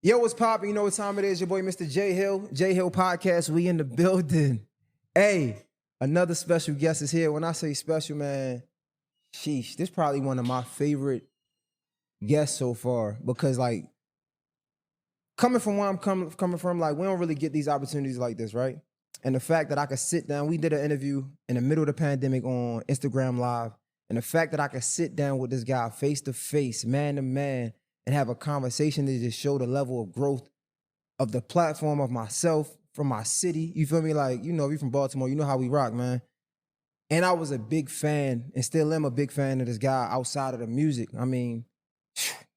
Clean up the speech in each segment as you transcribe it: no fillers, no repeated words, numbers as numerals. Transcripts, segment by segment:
Yo, what's poppin'? You know what time it is? Your boy, Mr. J Hill. J Hill Podcast. We in the building. Hey, another special guest is here. When I say special, man, sheesh, this is probably one of my favorite guests so far because, like, coming from where I'm coming from, like, we don't really get these opportunities like this, right? And the fact that I could sit down, we did an interview in the middle of the pandemic on Instagram Live, and the fact that I could sit down with this guy face to face, man to man, and have a conversation that just show the level of growth of the platform of myself from my city. You feel me? Like, you know, we from Baltimore, you know how we rock, man. And I was a big fan and still am a big fan of this guy outside of the music. I mean,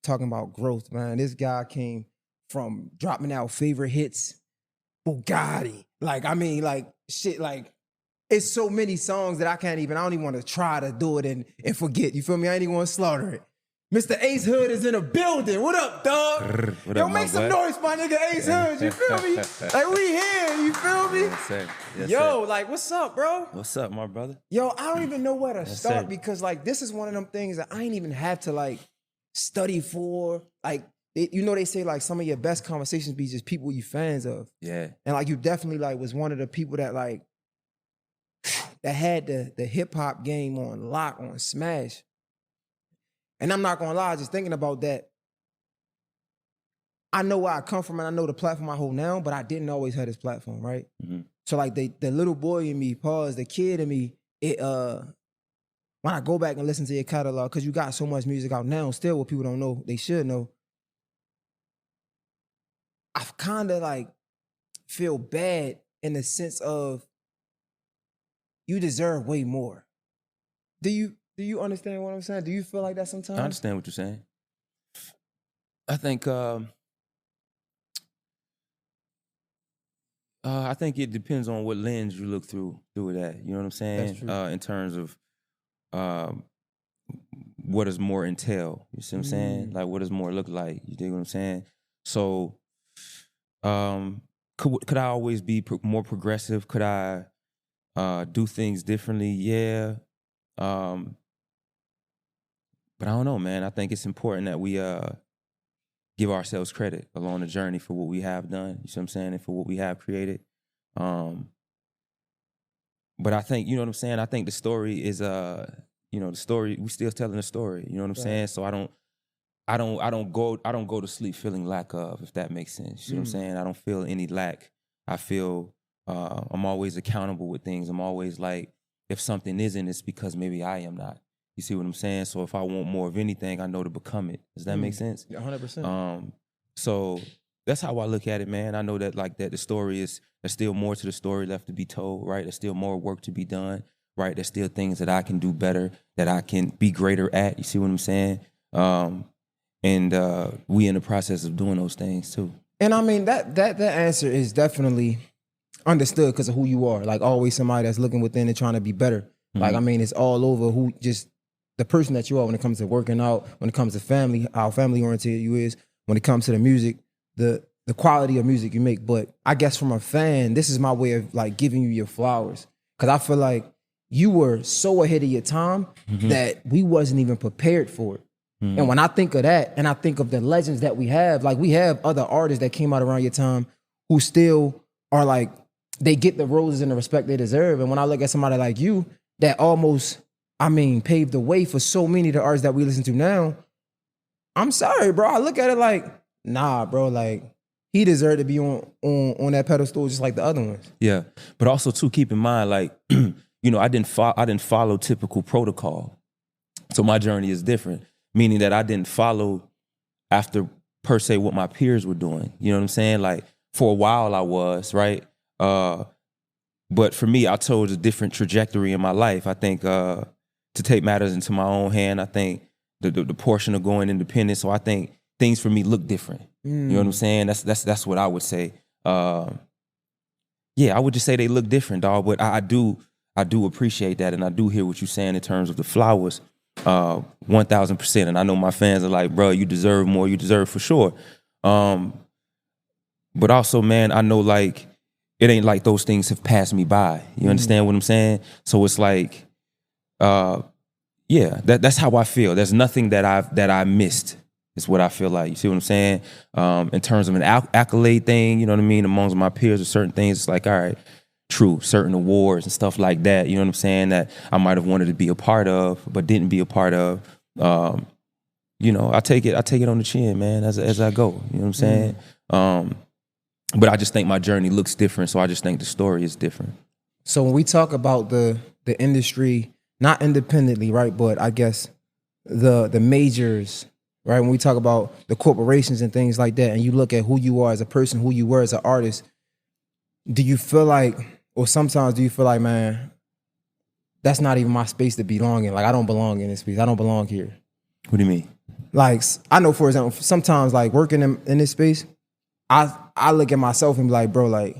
talking about growth, man. This guy came from dropping out favorite hits, Bugatti. Like, I mean, like, shit, like, it's so many songs that I don't even want to try to do it and forget. You feel me? I ain't even want to slaughter it. Mr. Ace Hood is in the building. What up, dog? What Yo, up, make some noise, my nigga Ace Hood. You feel me? Like, we here. You feel me? Yes, sir. Yes, Yo, sir. like, what's up, bro? What's up, my brother? Yo, I don't even know where to Yes, start sir. because, like, this is one of them things that I ain't even have to, like, study for. Like, you know, they say, like, some of your best conversations be just people you fans of. Yeah. And, like, you definitely, like, was one of the people that, like, that had the hip-hop game on lock, on smash. And I'm not gonna lie, just thinking about that, I know where I come from and I know the platform I hold now, but I didn't always have this platform, right? Mm-hmm. So like the little boy in me, the kid in me, when I go back and listen to your catalog, because you got so much music out now, still what people don't know, they should know. I kind of like feel bad in the sense of you deserve way more. Do you understand what I'm saying? Do you feel like that sometimes? I understand what you're saying. I think it depends on what lens you look through it at. You know what I'm saying? That's true. In terms of what does more entail? You see what I'm saying? Like, what does more look like? You dig what I'm saying? So, could I always be more progressive? Could I do things differently? Yeah. But I don't know, man. I think it's important that we give ourselves credit along the journey for what we have done. You see what I'm saying? And for what we have created. But I think, you know what I'm saying? I think the story is, the story, we still telling the story. You know what I'm saying? So I don't go to sleep feeling lack of, if that makes sense. You know what I'm saying? I don't feel any lack. I feel I'm always accountable with things. I'm always like, if something isn't, it's because maybe I am not. You see what I'm saying? So if I want more of anything, I know to become it. Does that make sense? 100%. So that's how I look at it, man. I know that that the story there's still more to the story left to be told, right? There's still more work to be done, right? There's still things that I can do better, that I can be greater at. You see what I'm saying? And we in the process of doing those things too. And I mean, that answer is definitely understood because of who you are. Like, always somebody that's looking within and trying to be better. Mm-hmm. Like, I mean, it's all over who just the person that you are when it comes to working out, when it comes to family, how family oriented you is, when it comes to the music, the quality of music you make. But I guess from a fan, this is my way of like giving you your flowers. Cause I feel like you were so ahead of your time that we wasn't even prepared for it. And when I think of that, and I think of the legends that we have, like we have other artists that came out around your time who still are like, they get the roses and the respect they deserve. And when I look at somebody like you that almost, I mean, paved the way for so many of the artists that we listen to now, I'm sorry, bro. I look at it like, nah, bro, like he deserved to be on that pedestal just like the other ones. Yeah, but also too, keep in mind, like, you know, I didn't follow typical protocol, so my journey is different. Meaning that I didn't follow after per se what my peers were doing. You know what I'm saying? Like for a while I was, right? But for me, I chose a different trajectory in my life. I think to take matters into my own hand, I think the portion of going independent. So I think things for me look different. You know what I'm saying? That's what I would say. Yeah, I would just say they look different, dog. But I do appreciate that, and I do hear what you're saying in terms of the flowers. 1,000%. And I know my fans are like, bro, you deserve more. You deserve for sure. But also, man, I know like it ain't like those things have passed me by. You understand what I'm saying? So it's like, yeah, that's how I feel. There's nothing that I missed. It's what I feel like. You see what I'm saying? In terms of an accolade thing, you know what I mean? Amongst my peers or certain things, it's like, all right, true, certain awards and stuff like that, you know what I'm saying, that I might have wanted to be a part of, but didn't be a part of. You know, I take it on the chin, man, as I go. You know what I'm saying? But I just think my journey looks different, so I just think the story is different. So when we talk about the industry, not independently, right, but I guess the majors, right? When we talk about the corporations and things like that, and you look at who you are as a person, who you were as an artist, do you feel like, or sometimes do you feel like, man, that's not even my space to belong in? Like, I don't belong in this space. I don't belong here. What do you mean? Like, I know, for example, sometimes like working in this space, I look at myself and be like, bro, like,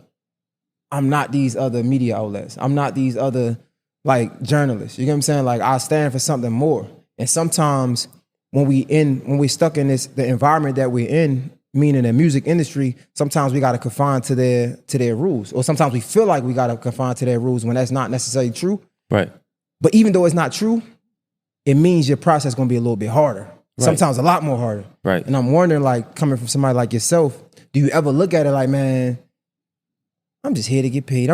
I'm not these other media outlets. I'm not these other like journalists. You get what I'm saying? Like, I stand for something more. And sometimes when we're stuck in the environment that we're in, meaning the music industry, sometimes we got to conform to their rules, or sometimes we feel like we got to conform to their rules when that's not necessarily true. Right. But even though it's not true, it means your process is going to be a little bit harder. Right. Sometimes a lot more harder. Right. And I'm wondering, like, coming from somebody like yourself, do you ever look at it like, man, I'm just here to get paid?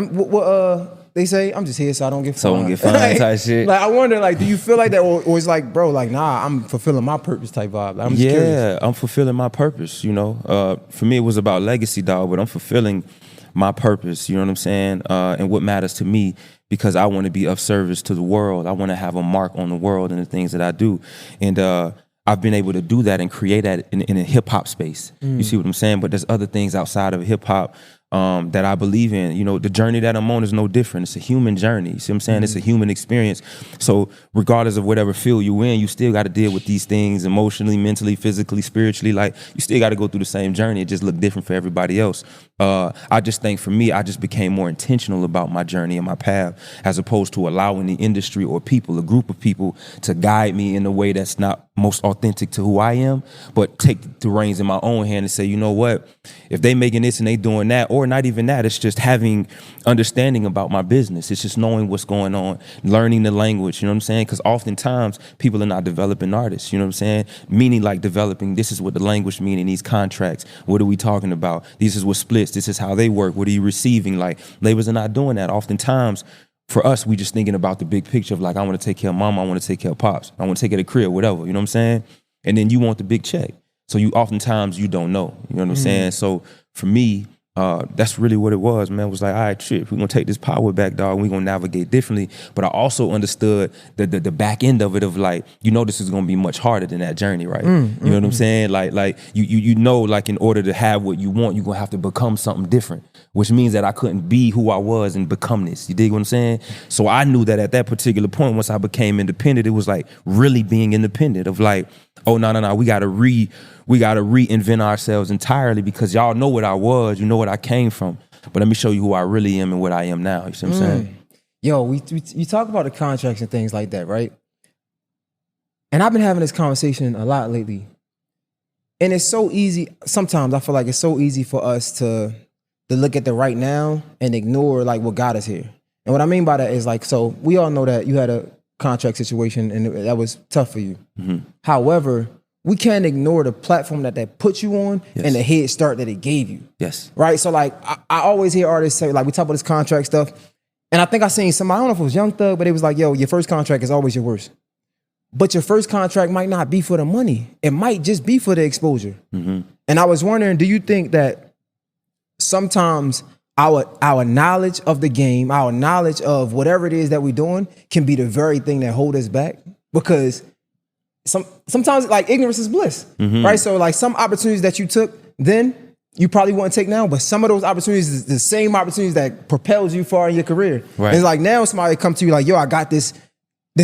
They say, I'm just here so I don't get fined. So I don't get fined type shit. Like, I wonder, like, do you feel like that? Or it's like, bro, like, nah, I'm fulfilling my purpose type vibe. Like, I'm just curious. I'm fulfilling my purpose, you know. For me, it was about legacy, dog, but I'm fulfilling my purpose, you know what I'm saying? And what matters to me, because I want to be of service to the world. I want to have a mark on the world and the things that I do. And I've been able to do that and create that in a hip-hop space. You see what I'm saying? But there's other things outside of hip-hop that I believe in. You know, the journey that I'm on is no different. It's a human journey. You see what I'm saying? It's a human experience. So regardless of whatever field you in, you still got to deal with these things emotionally, mentally, physically, spiritually. Like, you still got to go through the same journey. It just look different for everybody else. I just think for me, I just became more intentional about my journey and my path, as opposed to allowing the industry or people, a group of people, to guide me in a way that's not most authentic to who I am, but take the reins in my own hand and say, you know what, if they making this and they doing that, or not even that, it's just having understanding about my business. It's just knowing what's going on, learning the language, you know what I'm saying? Because oftentimes people are not developing artists, you know what I'm saying? Meaning like developing, this is what the language mean in these contracts. What are we talking about? This is what splits. This is how they work. What are you receiving? Like, labels are not doing that. Oftentimes, for us, we just thinking about the big picture of like, I want to take care of mama, I want to take care of pops, I want to take care of the crib, whatever, you know what I'm saying? And then you want the big check. So oftentimes you don't know, you know what I'm saying? So for me, that's really what it was, man. It was like, all right, shit, we're gonna take this power back, dog, and we're gonna navigate differently. But I also understood the back end of it, of like, you know, this is gonna be much harder than that journey, right? You know what I'm saying? Like you know, like, in order to have what you want, you're gonna have to become something different, which means that I couldn't be who I was and become this. You dig what I'm saying? So I knew that at that particular point, once I became independent, it was like really being independent of like, oh, no, we gotta reinvent ourselves entirely, because y'all know what I was, you know what I came from, but let me show you who I really am and what I am now. You see what I'm saying? Yo, we talk about the contracts and things like that, right? And I've been having this conversation a lot lately. And it's so easy, sometimes I feel like it's so easy for us to look at the right now and ignore like what got us here. And what I mean by that is like, so we all know that you had a contract situation and that was tough for you. However, we can't ignore the platform that put you on and the head start that it gave you. Yes. Right? So like, I always hear artists say, like, we talk about this contract stuff, and I think I seen somebody, I don't know if it was Young Thug, but it was like, yo, your first contract is always your worst. But your first contract might not be for the money. It might just be for the exposure. And I was wondering, do you think that sometimes our knowledge of the game, our knowledge of whatever it is that we're doing can be the very thing that hold us back? Because sometimes like ignorance is bliss, right? So like some opportunities that you took then, you probably wouldn't take now, but some of those opportunities is the same opportunities that propels you far in your career. Right. And it's like now somebody come to you like, yo, I got this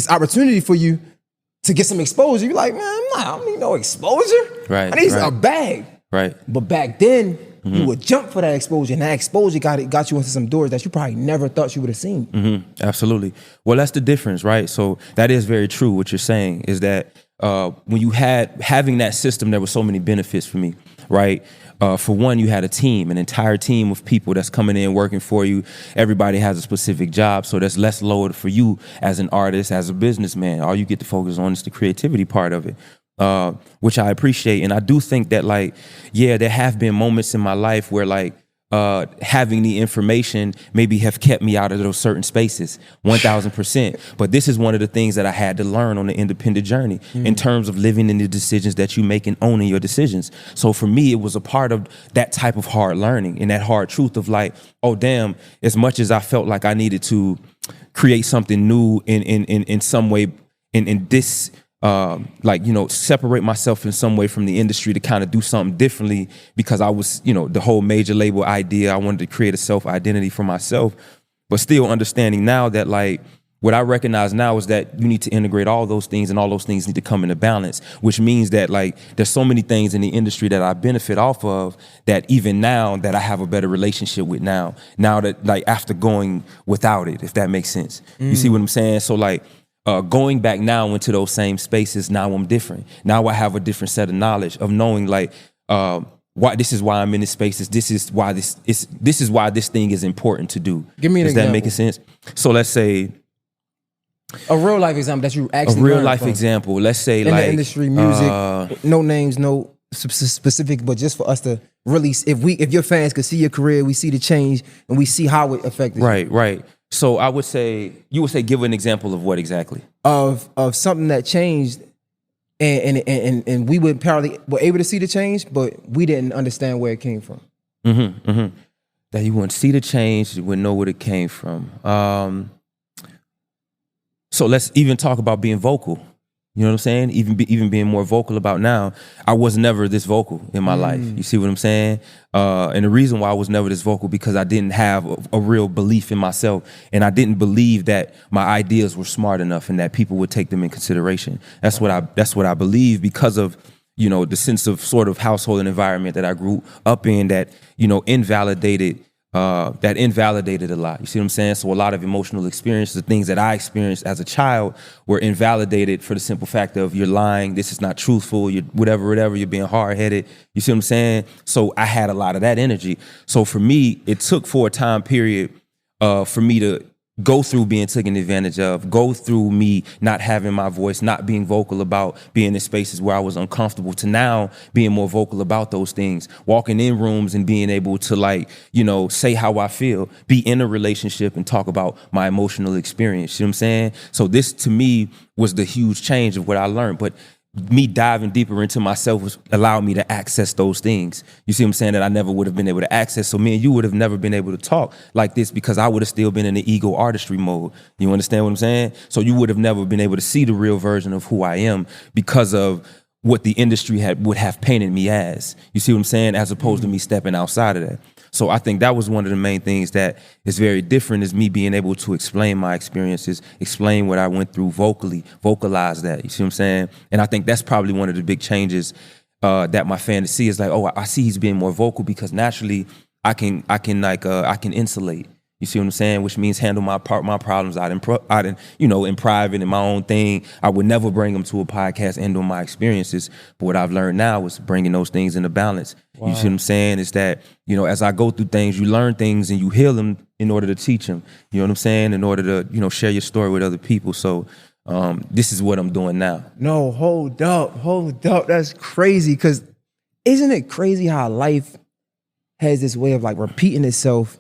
opportunity for you to get some exposure. You're like, man, I don't need no exposure. Right. I need a bag. Right. But back then, you would jump for that exposure, and that exposure got you into some doors that you probably never thought you would have seen. Absolutely. Well, that's the difference, right? So that is very true. What you're saying is that when you having that system, there were so many benefits for me, right? For one, you had a team, an entire team of people that's coming in working for you. Everybody has a specific job, so there's less load for you as an artist, as a businessman. All you get to focus on is the creativity part of it. which I appreciate. And I do think that, like, yeah, there have been moments in my life where, like, having the information maybe have kept me out of those certain spaces, 1000%. But this is one of the things that I had to learn on the independent journey in terms of living in the decisions that you make and owning your decisions. So for me, it was a part of that type of hard learning and that hard truth of, like, oh, damn, as much as I felt like I needed to create something new in some way, in this, like, you know, separate myself in some way from the industry to kind of do something differently, because I was, you know, the whole major label idea, I wanted to create a self-identity for myself, but still understanding now that, like, what I recognize now is that you need to integrate all those things, and all those things need to come into balance, which means that, like, there's so many things in the industry that I benefit off of that even now that I have a better relationship with now that, like, after going without it, if that makes sense. You see what I'm saying? So, like, going back now into those same spaces, now I'm different. Now I have a different set of knowledge of knowing, like, why this is why I'm in this spaces. This is why this thing is important to do. Give me an example. Does that make sense? So let's say a real life example that you actually a real learned life from. example. Let's say, In like, the industry, music, no names, no specific, but just for us to really, if your fans could see your career, we see the change and we see how it affected you. Right. So I would say, you would say, give an example of what exactly? Of something that changed, and we were able to see the change, but we didn't understand where it came from. That you wouldn't see the change, you wouldn't know where it came from. So let's even talk about being vocal. You know what I'm saying? Even being more vocal about now. I was never this vocal in my life. You see what I'm saying? And the reason why I was never this vocal, because I didn't have a real belief in myself, and I didn't believe that my ideas were smart enough and that people would take them in consideration. That's what I believe, because of, you know, the sense of sort of household and environment that I grew up in that, you know, invalidated a lot. You see what I'm saying? So a lot of emotional experiences, the things that I experienced as a child, were invalidated for the simple fact of, you're lying, this is not truthful, you're whatever, you're being hard-headed. You see what I'm saying? So I had a lot of that energy. So for me, it took for a time period for me to go through being taken advantage of, go through me not having my voice, not being vocal about being in spaces where I was uncomfortable, to now being more vocal about those things, walking in rooms and being able to, like, you know, say how I feel, be in a relationship and talk about my emotional experience. You know what I'm saying? So this, to me, was the huge change of what I learned. But me diving deeper into myself was allowed me to access those things. You see what I'm saying? That I never would have been able to access. So me and you would have never been able to talk like this, because I would have still been in the ego artistry mode. You understand what I'm saying? So you would have never been able to see the real version of who I am, because of what the industry would have painted me as. You see what I'm saying? As opposed to me stepping outside of that. So I think that was one of the main things that is very different, is me being able to explain my experiences, explain what I went through vocally, vocalize that. You see what I'm saying? And I think that's probably one of the big changes that my fans see, is like, oh, I see he's being more vocal, because naturally I can insulate. You see what I'm saying? Which means handle my problems out in private, in my own thing. I would never bring them to a podcast and on my experiences. But what I've learned now is bringing those things into balance. Wow. You see what I'm saying? Is that, you know, as I go through things, you learn things and you heal them in order to teach them. You know what I'm saying? In order to, you know, share your story with other people. So this is what I'm doing now. No, hold up. That's crazy. Because isn't it crazy how life has this way of, like, repeating itself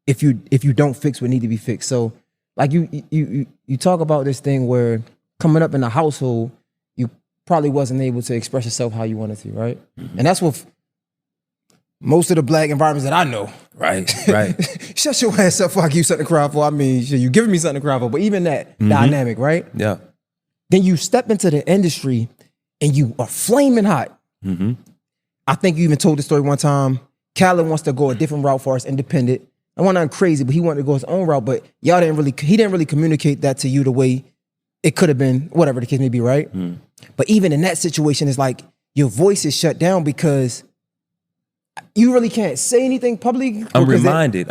if you don't fix what need to be fixed? So, like, you talk about this thing where coming up in a household, you probably wasn't able to express yourself how you wanted to, right? And that's what most of the black environments that I know. Right. Shut your ass up before I give you something to cry for. I mean, you giving me something to cry for, but even that dynamic, right? Yeah. Then you step into the industry and you are flaming hot. I think you even told the story one time. Khaled wants to go a different route for us, independent. I want nothing crazy, but he wanted to go his own route. But he didn't really communicate that to you the way it could have been, whatever the case may be, right? But even in that situation, it's like your voice is shut down because you really can't say anything publicly. I'm reminded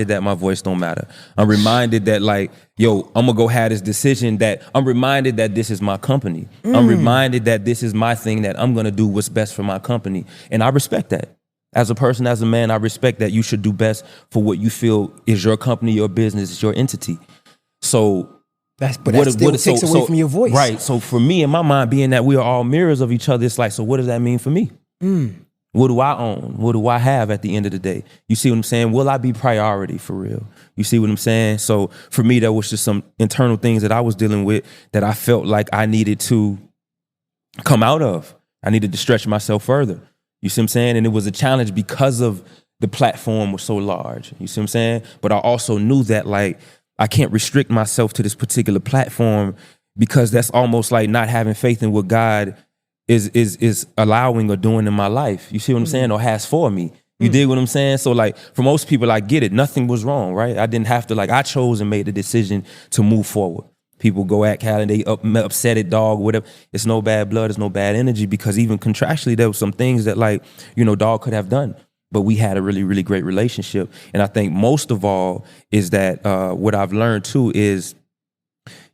that my voice don't matter. I'm reminded that, like, yo, I'm gonna go have this decision, that I'm reminded that this is my company. I'm reminded that this is my thing, that I'm gonna do what's best for my company. And I respect that. As a person, as a man, I respect that you should do best for what you feel is your company, your business, your entity. So But that still takes away from your voice. Right. So for me, in my mind, being that we are all mirrors of each other, it's like, so what does that mean for me? What do I own? What do I have at the end of the day? You see what I'm saying? Will I be priority for real? You see what I'm saying? So for me, there was just some internal things that I was dealing with that I felt like I needed to come out of. I needed to stretch myself further. You see what I'm saying? And it was a challenge because of the platform was so large. You see what I'm saying? But I also knew that like I can't restrict myself to this particular platform because that's almost like not having faith in what God is allowing or doing in my life. You see what I'm saying? Or has for me. You dig what I'm saying? So like for most people, I get it. Nothing was wrong, right? I didn't have to I chose and made the decision to move forward. People go at Cal and they upset at dog, whatever. It's no bad blood, it's no bad energy because even contractually there were some things that dog could have done. But we had a really, really great relationship. And I think most of all is that what I've learned too is,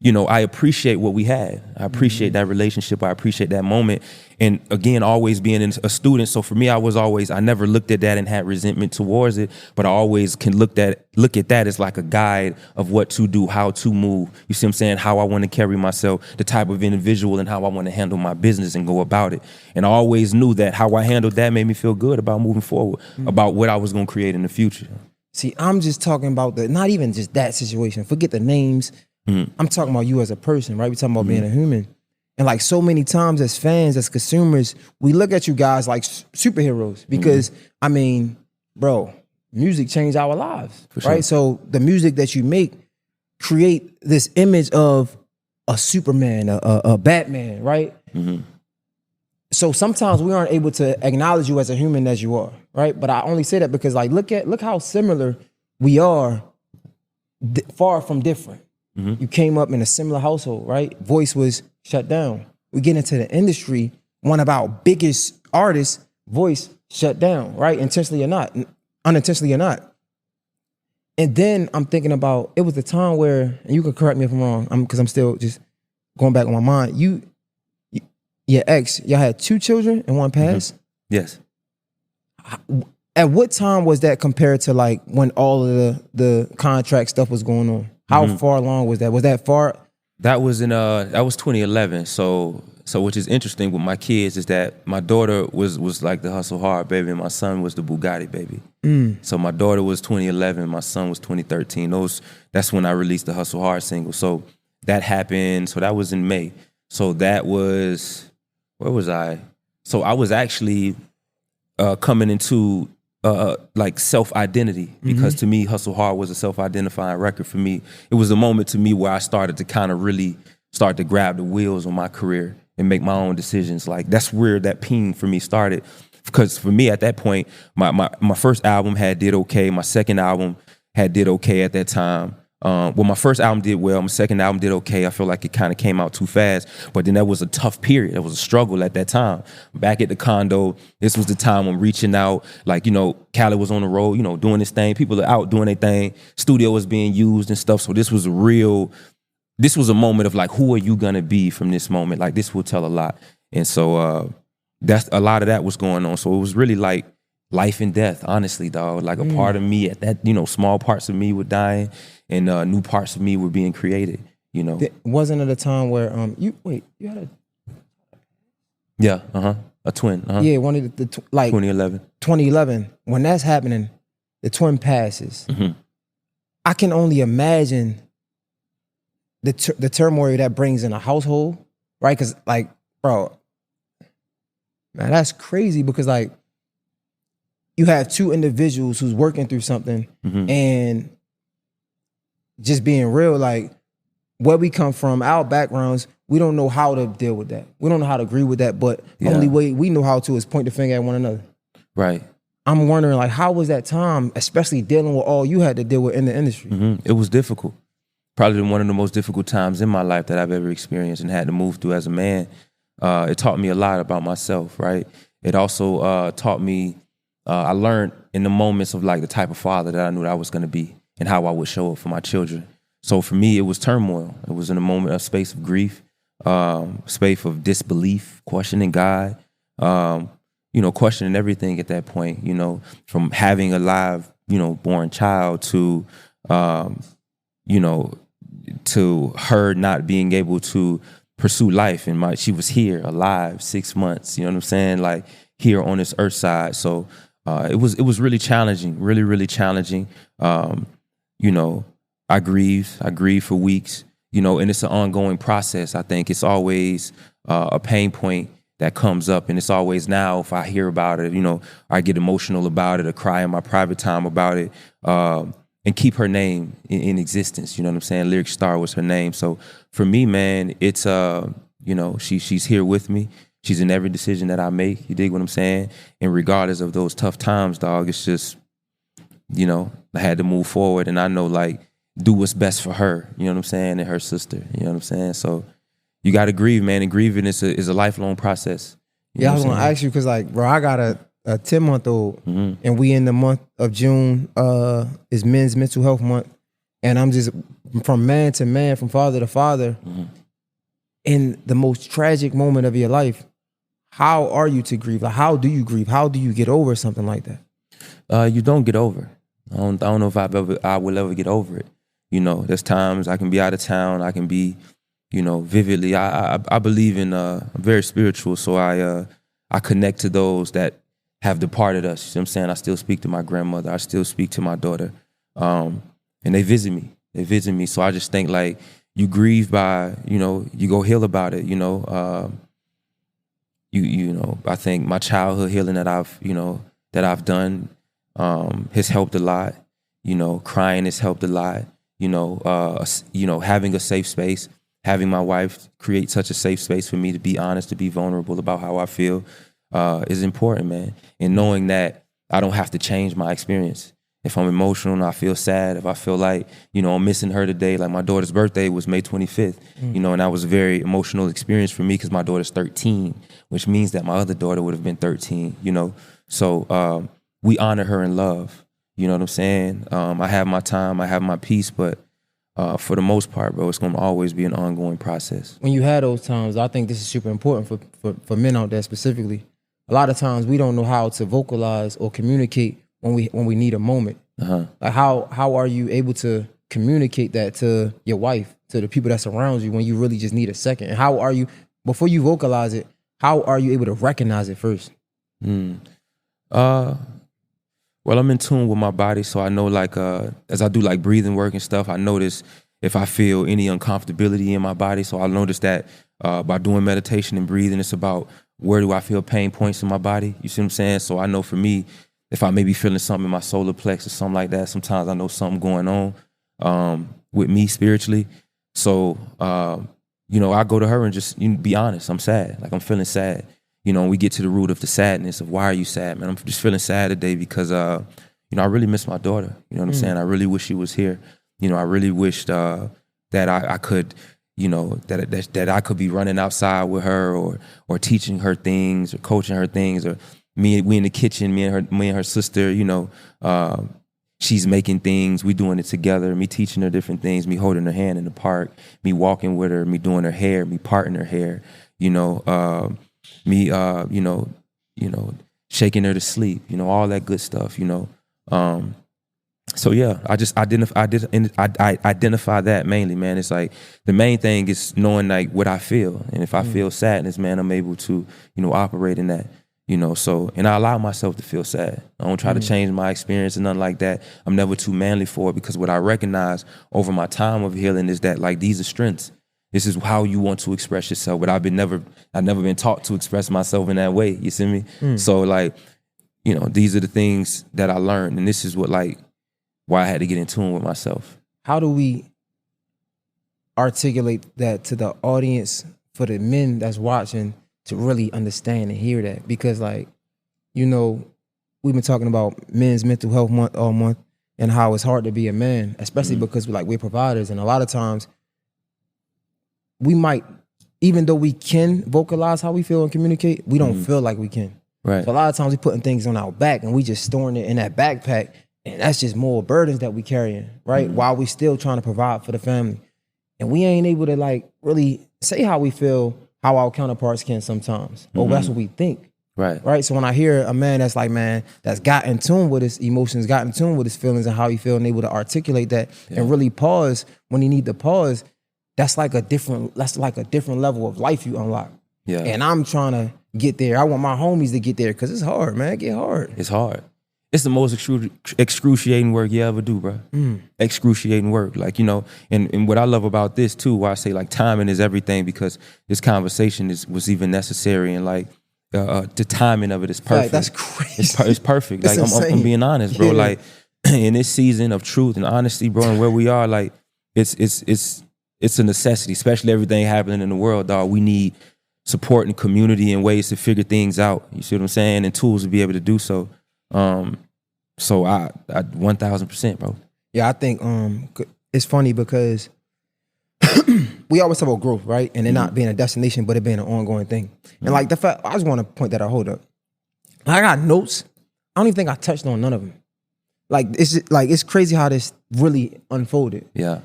I appreciate what we had. I appreciate that relationship. I appreciate that moment. And again, always being a student. So for me, I never looked at that and had resentment towards it, but I always can look at that as like a guide of what to do, how to move. You see what I'm saying? How I want to carry myself, the type of individual and how I want to handle my business and go about it. And I always knew that how I handled that made me feel good about moving forward, about what I was going to create in the future. See, I'm just talking about not even just that situation. Forget the names. I'm talking about you as a person, right? We're talking about being a human. And like so many times as fans, as consumers, we look at you guys like superheroes because, I mean, bro, music changed our lives, right? So the music that you make create this image of a Superman, a Batman, right? So sometimes we aren't able to acknowledge you as a human as you are, right? But I only say that because look how similar we are, far from different. You came up in a similar household, right? Voice was shut down. We get into the industry, one of our biggest artists, voice shut down, right? Intentionally or not, unintentionally or not. And then I'm thinking about, it was the time where, and you can correct me if I'm wrong, because I'm still just going back on my mind. Your ex, y'all had 2 children and one passed? Yes. At what time was that compared to when all of the contract stuff was going on? How far along was that? Was that far? That was 2011. So which is interesting with my kids is that my daughter was like the hustle hard baby and my son was the Bugatti baby. So my daughter was 2011, my son was 2013. That's when I released the Hustle Hard single. So that happened. So that was in May. So that was, where was I? So I was actually coming into self-identity because to me, Hustle Hard was a self-identifying record for me. It was a moment to me where I started to kind of really start to grab the wheels on my career and make my own decisions. Like that's where that ping for me started. Because for me at that point, my first album had did okay. My second album had did okay at that time. My first album did well. My second album did okay. I feel like it kind of came out too fast. But then that was a tough period. It was a struggle at that time. Back at the condo, this was the time I'm reaching out. Khaled was on the road, doing his thing. People are out doing their thing. Studio was being used and stuff. So this was a moment of who are you gonna be from this moment? This will tell a lot. And so that's a lot of that was going on. So it was really life and death, honestly, dog. A part of me at that, small parts of me were dying and new parts of me were being created, Wasn't it a time where you had a... Yeah, a twin. Yeah, one of the 2011. 2011, when that's happening, the twin passes. I can only imagine the turmoil that brings in a household, right? Because bro, man, that's crazy because you have 2 individuals who's working through something and just being real, where we come from, our backgrounds, we don't know how to deal with that. We don't know how to agree with that, but the only way we know how to is point the finger at one another. Right. I'm wondering, how was that time, especially dealing with all you had to deal with in the industry? It was difficult. Probably one of the most difficult times in my life that I've ever experienced and had to move through as a man. It taught me a lot about myself, right? It also taught me, I learned in the moments of the type of father that I knew that I was going to be and how I would show up for my children. So for me, it was turmoil. It was in a moment, a space of grief, space of disbelief, questioning God, questioning everything at that point, from having a live, born child to, to her not being able to pursue life, and she was here alive 6 months, you know what I'm saying, like here on this earth side. So it was really challenging, really challenging. You know, I grieve for weeks, you know, and it's an ongoing process. I think it's always a pain point that comes up, and it's always, now if I hear about it, you know, I get emotional about it or cry in my private time about it, and keep her name in existence. You know what I'm saying? Lyric Star was her name. So for me, man, it's you know, she's here with me. She's in every decision that I make. You dig what I'm saying? And regardless of those tough times, dog, it's just, you know, I had to move forward, and I know, like, do what's best for her. You know what I'm saying? And her sister. You know what I'm saying? So you got to grieve, man, and grieving is a lifelong process. Yeah, I was gonna ask you because, like, bro, I got a 10-month-old, and we in the month of June is Men's Mental Health Month, and I'm just from man to man, from father to father, in the most tragic moment of your life. How are you to grieve? Like, how do you grieve? How do you get over something like that? You don't get over it. I don't know if I will ever get over it. You know, there's times I can be out of town. I can be, you know, vividly. I believe in I'm very spiritual, so I connect to those that have departed us. You know what I'm saying? I still speak to my grandmother. I still speak to my daughter, and they visit me. So I just think, like, you grieve by, you know, you go heal about it. You know, you know, I think my childhood healing that I've done has helped a lot. You know, crying has helped a lot. You know, having a safe space, having my wife create such a safe space for me to be honest, to be vulnerable about how I feel, is important, man. And knowing that I don't have to change my experience. If I'm emotional and I feel sad, if I feel like, you know, I'm missing her today, like my daughter's birthday was May 25th, you know, and that was a very emotional experience for me because my daughter's 13, which means that my other daughter would have been 13, you know. So we honor her in love, you know what I'm saying? I have my time, I have my peace, but for the most part, bro, it's going to always be an ongoing process. When you had those times, I think this is super important for men out there specifically. A lot of times we don't know how to vocalize or communicate when we need a moment. Like, how are you able to communicate that to your wife, to the people that surround you, when you really just need a second? And how are you, before you vocalize it, how are you able to recognize it first? Well, I'm in tune with my body, so I know, like, as I do like breathing work and stuff, I notice if I feel any uncomfortability in my body. So I notice that by doing meditation and breathing, it's about where do I feel pain points in my body. You see what I'm saying? So I know for me, if I may be feeling something in my solar plex or something like that, sometimes I know something going on with me spiritually. So, you know, I go to her and just, you know, be honest. I'm sad. Like, I'm feeling sad. You know, and we get to the root of the sadness of why are you sad, man? I'm just feeling sad today because, you know, I really miss my daughter. You know what I'm saying? I really wish she was here. You know, I really wished that I could, you know, that I could be running outside with her or teaching her things or coaching her things, or we in the kitchen, me and her sister, you know, she's making things, we doing it together, me teaching her different things, me holding her hand in the park, me walking with her, me doing her hair, me parting her hair, you know, me, you know, shaking her to sleep, you know, all that good stuff, you know. So yeah, I just identify that mainly, man. It's like the main thing is knowing, like, what I feel, and if I feel sadness, man, I'm able to, you know, operate in that, you know. So, and I allow myself to feel sad. I don't try to change my experience and nothing like that. I'm never too manly for it, because what I recognize over my time of healing is that, like, these are strengths. This is how you want to express yourself, but I've never been taught to express myself in that way. You see me? So, like, you know, these are the things that I learned, and this is what, like, why I had to get in tune with myself. How do we articulate that to the audience, for the men that's watching, to really understand and hear that? Because, like, you know, we've been talking about Men's Mental Health Month all month, and how it's hard to be a man, especially because we're providers, and a lot of times we might, even though we can vocalize how we feel and communicate, we don't feel like we can. Right. So a lot of times we putting things on our back and we just storing it in that backpack, and that's just more burdens that we carrying, right? While we still trying to provide for the family. And we ain't able to, like, really say how we feel, how our counterparts can sometimes. Or that's what we think. Right. So when I hear a man that's like, man, that's got in tune with his emotions, got in tune with his feelings and how he feel and able to articulate that and really pause when he need to pause, that's like a different level of life you unlock. Yeah. And I'm trying to get there. I want my homies to get there because it's hard, man. It get hard. It's hard. It's the most excruciating work you ever do, bro. Excruciating work. Like, you know, and what I love about this too, why I say like timing is everything, because this conversation was even necessary, and like the timing of it is perfect. That's crazy. It's perfect. Like I'm being honest, bro. Like in this season of truth and honesty, bro, and where we are, like it's a necessity, especially everything happening in the world, dog. We need support and community and ways to figure things out. You see what I'm saying? And tools to be able to do so. So I 1000%, bro. Yeah, I think it's funny because we always talk about growth, right? And it not being a destination, but it being an ongoing thing. And like the fact, I just want to point that out. Hold up, I got notes. I don't even think I touched on none of them. Like it's crazy how this really unfolded. Yeah.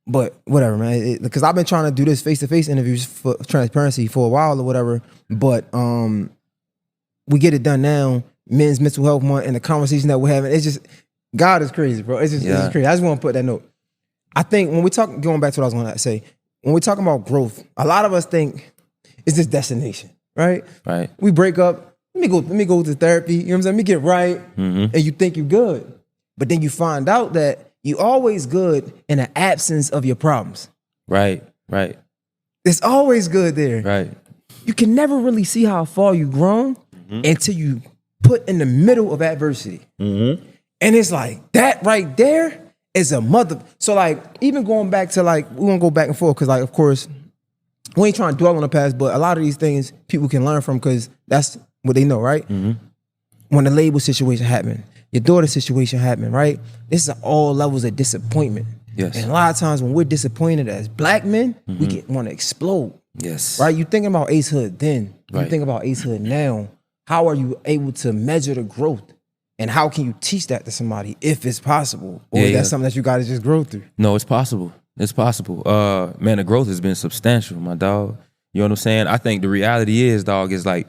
But whatever, man. Because I've been trying to do this face-to-face interviews for transparency for a while or whatever. But we get it done now. Men's Mental Health Month and the conversation that we're having. It's just, God is crazy, bro. It's just crazy. I just want to put that note. I think when we talk, going back to what I was going to say, when we're talking about growth, a lot of us think it's this destination, right? Right. We break up. Let me go to therapy. You know what I'm saying? Let me get right. And you think you're good. But then you find out that you always good in the absence of your problems. Right. Right. It's always good there. Right. You can never really see how far you've grown until you put in the middle of adversity. And it's like, that right there is a mother. So like, even going back to like, we won't go back and forth because like, of course, we ain't trying to dwell on the past, but a lot of these things people can learn from because that's what they know, right? When the label situation happened, your daughter's situation happened, right? This is all levels of disappointment. Yes. And a lot of times when we're disappointed as black men, we want to explode. Yes. Right? You thinking about Ace Hood then. Right. You think about Ace Hood now. How are you able to measure the growth? And how can you teach that to somebody if it's possible? Or is that something that you got to just grow through? No, it's possible. It's possible. Man, the growth has been substantial, my dog. You know what I'm saying? I think the reality is, dog, is like,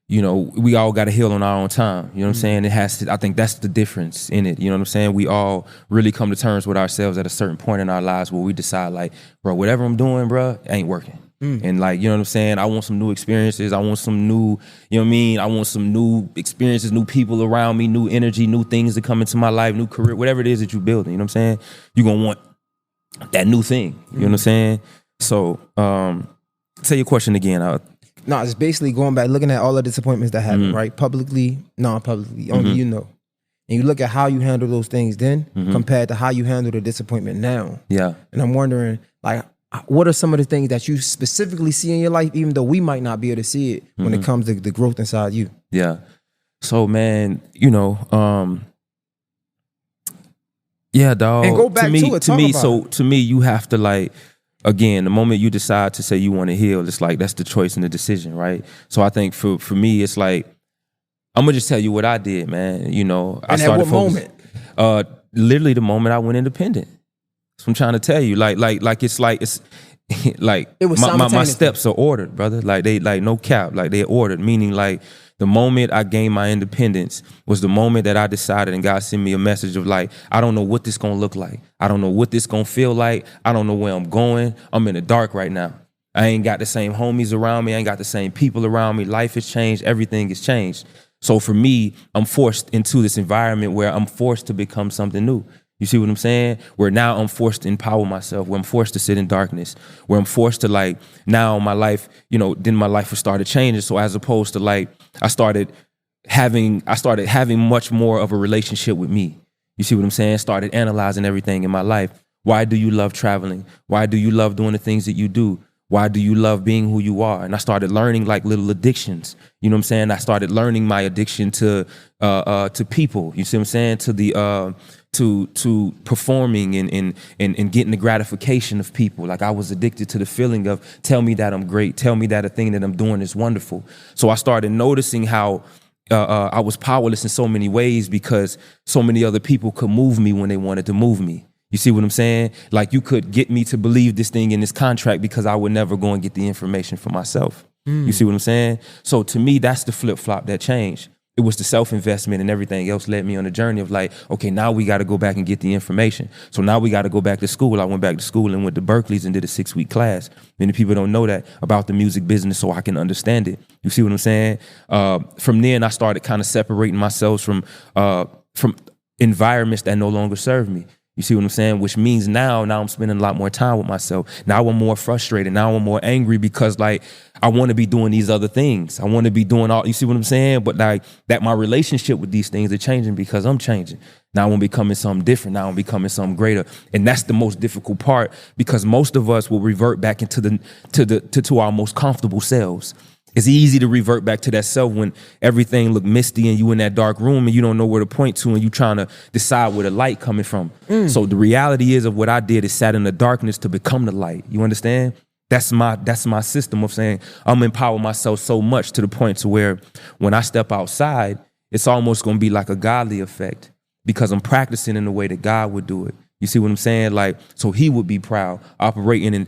you know, we all got to heal on our own time. You know what I'm saying? It has to, I think that's the difference in it. You know what I'm saying? We all really come to terms with ourselves at a certain point in our lives where we decide like, bro, whatever I'm doing, bro, ain't working. And like, you know what I'm saying? I want some new experiences. I want some new, you know what I mean? I want some new experiences, new people around me, new energy, new things to come into my life, new career, whatever it is that you're building. You know what I'm saying? You're going to want that new thing. You know what I'm saying? So, say your question again. No, it's basically going back, looking at all the disappointments that happen, right? Publicly, non-publicly, only you know. And you look at how you handle those things then compared to how you handle the disappointment now. Yeah. And I'm wondering, like, what are some of the things that you specifically see in your life, even though we might not be able to see it when it comes to the growth inside you? Yeah. So, man, you know, yeah, dog. And go back to it. To me, so to me, you have to like, again, the moment you decide to say you want to heal, it's like that's the choice and the decision, right? So I think for me, it's like, I'm gonna just tell you what I did, man. You know, I started. At what moment? Literally the moment I went independent. So I'm trying to tell you, like it's like it was my steps are ordered, brother. Like they like no cap, like they ordered. Meaning like the moment I gained my independence was the moment that I decided, and God sent me a message of like, I don't know what this gonna look like. I don't know what this gonna feel like. I don't know where I'm going. I'm in the dark right now. I ain't got the same homies around me. I ain't got the same people around me. Life has changed. Everything has changed. So for me, I'm forced into this environment where I'm forced to become something new. You see what I'm saying? Where now I'm forced to empower myself, where I'm forced to sit in darkness, where I'm forced to like, now my life, you know, then my life started changing. So as opposed to like, I started having much more of a relationship with me. You see what I'm saying? Started analyzing everything in my life. Why do you love traveling? Why do you love doing the things that you do? Why do you love being who you are? And I started learning like little addictions. You know what I'm saying? I started learning my addiction to people. You see what I'm saying? To the to performing and getting the gratification of people. Like I was addicted to the feeling of tell me that I'm great. Tell me that a thing that I'm doing is wonderful. So I started noticing how I was powerless in so many ways because so many other people could move me when they wanted to move me. You see what I'm saying? Like you could get me to believe this thing in this contract because I would never go and get the information for myself. You see what I'm saying? So to me, that's the flip-flop that changed. It was the self-investment and everything else led me on a journey of like, okay, now we got to go back and get the information. So now we got to go back to school. I went back to school and went to Berkeley's and did a 6-week class. Many people don't know that about the music business, so I can understand it. You see what I'm saying? From then, I started kind of separating myself from environments that no longer serve me. You see what I'm saying? Which means now I'm spending a lot more time with myself. Now I'm more frustrated. Now I'm more angry because like I want to be doing these other things. I want to be doing all, you see what I'm saying? But like that my relationship with these things are changing because I'm changing. Now I'm becoming something different. Now I'm becoming something greater. And that's the most difficult part because most of us will revert back into to our most comfortable selves. It's easy to revert back to that self when everything look misty and you in that dark room and you don't know where to point to and you trying to decide where the light coming from. So the reality is of what I did is sat in the darkness to become the light. You understand? That's my system of saying I'm empowering myself so much to the point to where when I step outside, it's almost going to be like a godly effect because I'm practicing in the way that God would do it. You see what I'm saying? Like, so he would be proud, operating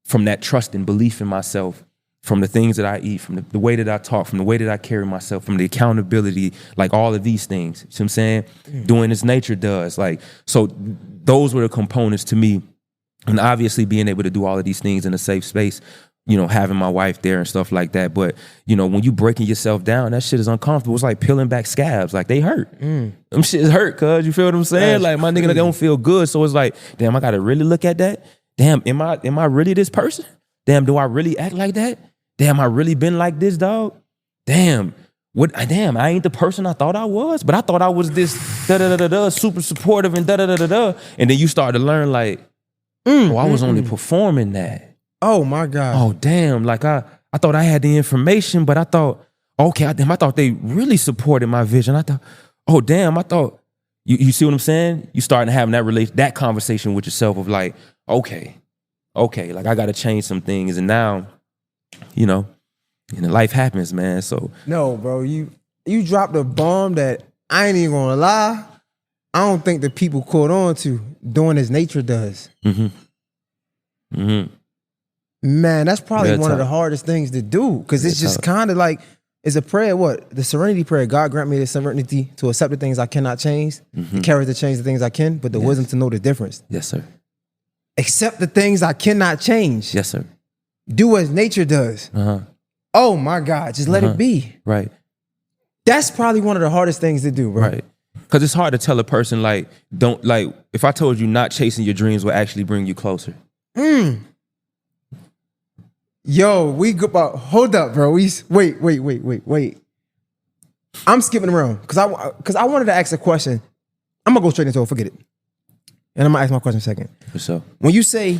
from that trust and belief in myself. From the things that I eat, from the way that I talk, from the way that I carry myself, from the accountability, like all of these things. You see what I'm saying? Doing as nature does. Like, so those were the components to me. And obviously being able to do all of these things in a safe space, you know, having my wife there and stuff like that. But, you know, when you breaking yourself down, that shit is uncomfortable. It's like peeling back scabs. Like they hurt. Them shits hurt, cuz. You feel what I'm saying? Like my nigga, they don't feel good. So it's like, damn, I got to really look at that. Damn, am I really this person? Damn, do I really act like that? Damn, I really been like this, dog? Damn, I ain't the person I thought I was, but I thought I was this super supportive and And then you start to learn like, I was only performing that. Oh my God. Oh, damn, like I thought I had the information, but I thought, okay, I thought they really supported my vision. I thought, oh damn, I thought, you see what I'm saying? You starting to have that conversation with yourself of like, okay, like I gotta change some things. And now, you know, and life happens, man. So no, bro, you dropped a bomb that I ain't even gonna lie. I don't think that people caught on to doing as nature does. Man, that's probably one of the hardest things to do because it's just kind of like it's a prayer. What the serenity prayer? God grant me the serenity to accept the things I cannot change, the courage to change the things I can, but the wisdom to know the difference. Yes, sir. Accept the things I cannot change. Yes, sir. Do as nature does. Oh my God, just let it be. Right. That's probably one of the hardest things to do, bro. Right. Because it's hard to tell a person like, don't like, if I told you not chasing your dreams will actually bring you closer. Yo, we go about, hold up, bro. Wait. I'm skipping around because I wanted to ask a question. I'm gonna go straight into it, forget it. And I'm gonna ask my question in a second. For sure. When you say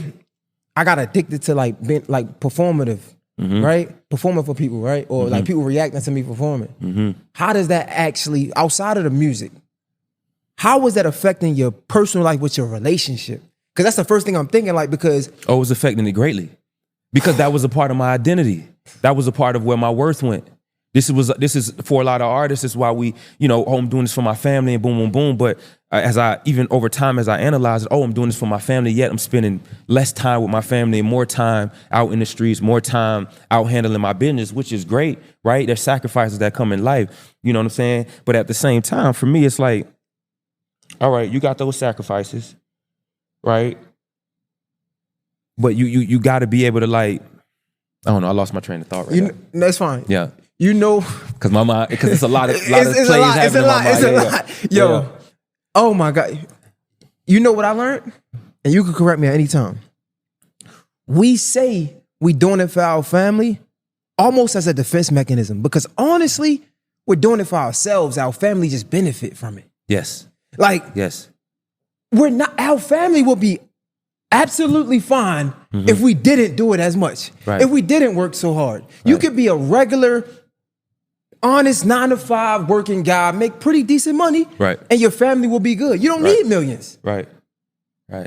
I got addicted to like being like performative, right? Performing for people, right? Or like people reacting to me performing. How does that actually, outside of the music, how was that affecting your personal life with your relationship? Because that's the first thing I'm thinking, like, because it was affecting it greatly. Because that was a part of my identity. That was a part of where my worth went. This is for a lot of artists, it's why we, you know, I'm doing this for my family and boom, boom, boom. But even over time, as I analyze it, I'm doing this for my family, yet I'm spending less time with my family and more time out in the streets, more time out handling my business, which is great, right? There's sacrifices that come in life, you know what I'm saying? But at the same time, for me, it's like, all right, you got those sacrifices, right? But you got to be able to like, I don't know, I lost my train of thought right now. That's fine. Yeah. You know, because my mind, because it's a lot of plays happening in my mind. It's a lot. Yo, oh my God. You know what I learned? And you can correct me at any time. We say we doing it for our family almost as a defense mechanism because honestly, we're doing it for ourselves. Our family just benefit from it. Yes. Like, yes. Our family will be absolutely fine if we didn't do it as much. Right. If we didn't work so hard. Right. You could be a regular, honest 9-to-5 working guy, make pretty decent money, right, and your family will be good. You don't need millions. Right.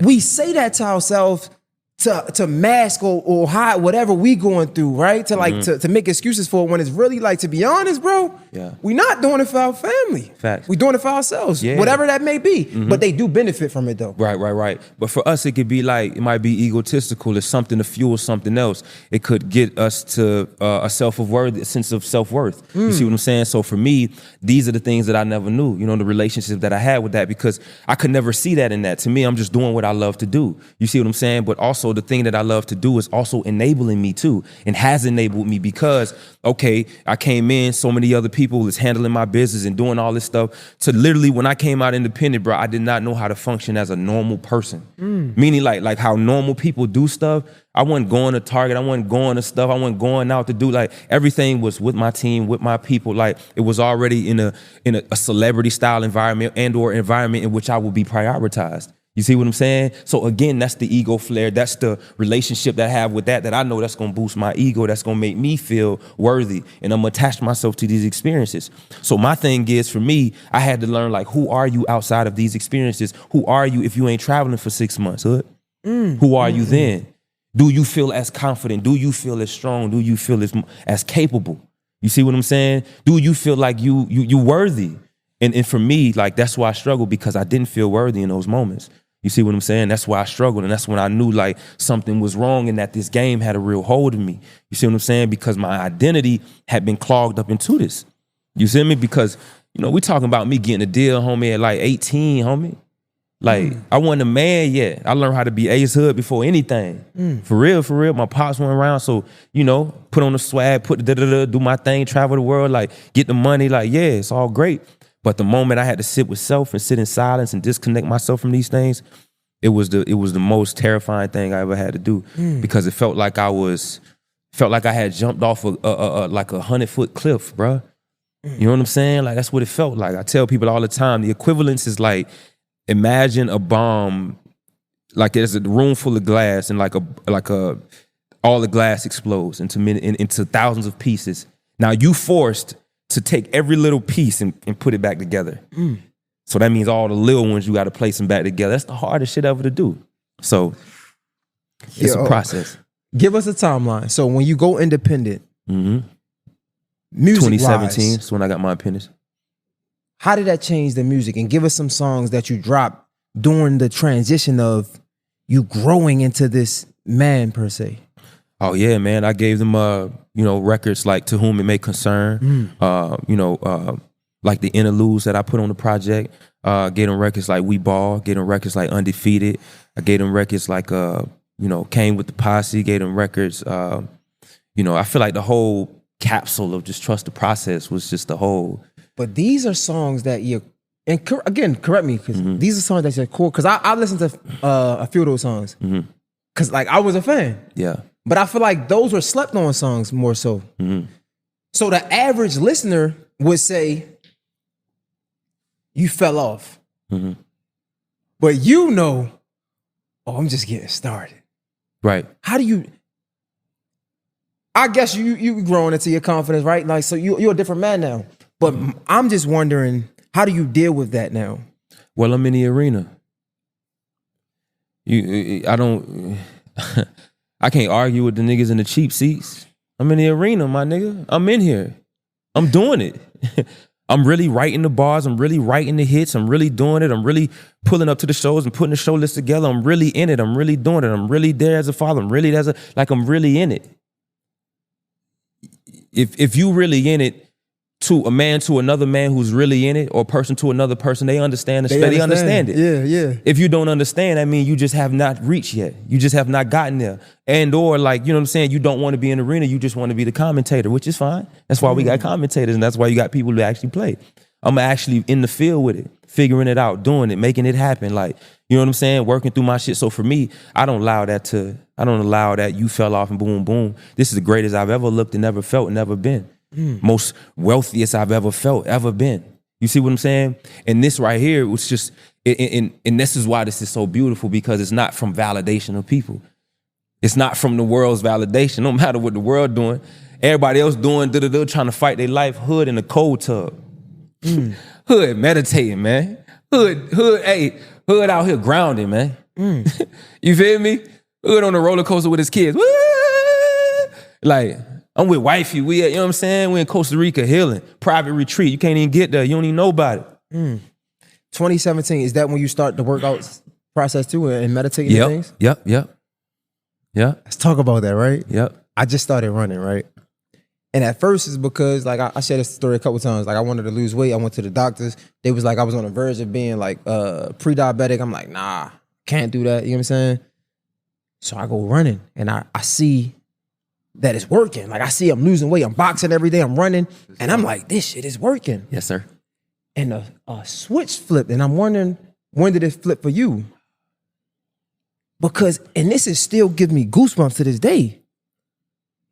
We say that to ourselves to mask or hide whatever we going through, right? To like to make excuses for it when it's really like, to be honest, bro, we not doing it for our family. Facts. We doing it for ourselves, whatever that may be. But they do benefit from it though. Right. But for us, it could be like, it might be egotistical. It's something to fuel something else. It could get us to a sense of self-worth. You see what I'm saying? So for me, these are the things that I never knew, you know, the relationship that I had with that, because I could never see that in that. To me, I'm just doing what I love to do. You see what I'm saying? But also the thing that I love to do is also enabling me too, and has enabled me, because, okay, I came in, so many other people is handling my business and doing all this stuff. So literally when I came out independent, bro, I did not know how to function as a normal person. Meaning like how normal people do stuff. I wasn't going to Target. I wasn't going to stuff. I wasn't going out to do, like, everything was with my team, with my people. Like, it was already in a celebrity style environment and or environment in which I would be prioritized. You see what I'm saying? So again, that's the ego flare. That's the relationship that I have with that I know that's going to boost my ego. That's going to make me feel worthy. And I'm going to attach myself to these experiences. So my thing is, for me, I had to learn, like, who are you outside of these experiences? Who are you if you ain't traveling for 6 months, hood? Who are you then? Do you feel as confident? Do you feel as strong? Do you feel as capable? You see what I'm saying? Do you feel like you worthy? And for me, like, that's why I struggled, because I didn't feel worthy in those moments. You see what I'm saying? That's why I struggled. And that's when I knew, like, something was wrong and that this game had a real hold of me. You see what I'm saying? Because my identity had been clogged up into this. You see me? Because, you know, we talking about me getting a deal, homie, at like 18, homie. Like, I wasn't a man yet. I learned how to be Ace Hood before anything. For real. My pops went around. So, you know, put on the swag, do my thing, travel the world, like, get the money. Like, yeah, it's all great. But the moment I had to sit with self and sit in silence and disconnect myself from these things, it was the most terrifying thing I ever had to do, because it felt like I had jumped off like a 100-foot cliff, bro. You know what I'm saying? Like, that's what it felt like. I tell people all the time, the equivalence is like, imagine a bomb, like there's a room full of glass and all the glass explodes into thousands of pieces. Now you forced to take every little piece and put it back together. So that means all the little ones, you got to place them back together. That's the hardest shit ever to do. So it's a process. Give us a timeline. So when you go independent, music 2017 is when I got my independence. How did that change the music? And give us some songs that you dropped during the transition of you growing into this man, per se. Oh yeah, man. I gave them records like To Whom It May Concern, like the interludes that I put on the project. Gave them records like We Ball, gave them records like Undefeated. I gave them records like Came With the Posse, gave them records. I feel like the whole capsule of just Trust the Process was just the whole. But these are songs that and again, correct me, because these are songs that you're cool. Because I listened to a few of those songs. Because like I was a fan. Yeah. But I feel like those were slept on songs more so. So the average listener would say, you fell off. But I'm just getting started. Right. How do you, I guess you growing into your confidence, right? Like, so you're a different man now. But I'm just wondering, how do you deal with that now? Well, I'm in the arena. I can't argue with the niggas in the cheap seats. I'm in the arena, my nigga. I'm in here. I'm doing it. I'm really writing the bars. I'm really writing the hits. I'm really doing it. I'm really pulling up to the shows and putting the show list together. I'm really in it. I'm really doing it. I'm really there as a father. I'm really I'm really in it. If you really in it, to a man to another man who's really in it, or a person to another person, they understand it. Yeah. If you don't understand, I mean, you just have not reached yet. You just have not gotten there. And or like, you know what I'm saying? You don't want to be in the arena. You just want to be the commentator, which is fine. That's why we got commentators, and that's why you got people who actually play. I'm actually in the field with it, figuring it out, doing it, making it happen. Like, you know what I'm saying? Working through my shit. So for me, I don't allow that you fell off and boom, boom. This is the greatest I've ever looked and never felt and never been. Most wealthiest I've ever felt, ever been. You see what I'm saying? And this right here was just, and this is why this is so beautiful, because it's not from validation of people. It's not from the world's validation. No matter what the world doing, everybody else doing, trying to fight their life. Hood in a cold tub. Hood meditating, man. Hood out here grounding, man. You feel me? Hood on a roller coaster with his kids. Woo! Like, I'm with wifey. We at, you know what I'm saying? We in Costa Rica healing. Private retreat. You can't even get there. You don't even know about it. 2017, is that when you start the workout process too and meditating and things? Yep. Let's talk about that, right? Yep. I just started running, right? And at first it's because like I shared this story a couple times. Like I wanted to lose weight. I went to the doctors. They was like I was on the verge of being like pre-diabetic. I'm like, nah, can't do that. You know what I'm saying? So I go running and I see that it's working. Like I see I'm losing weight. I'm boxing every day. I'm running. And I'm like, this shit is working. Yes, sir. And a switch flipped. And I'm wondering, when did it flip for you? Because, and this is still giving me goosebumps to this day,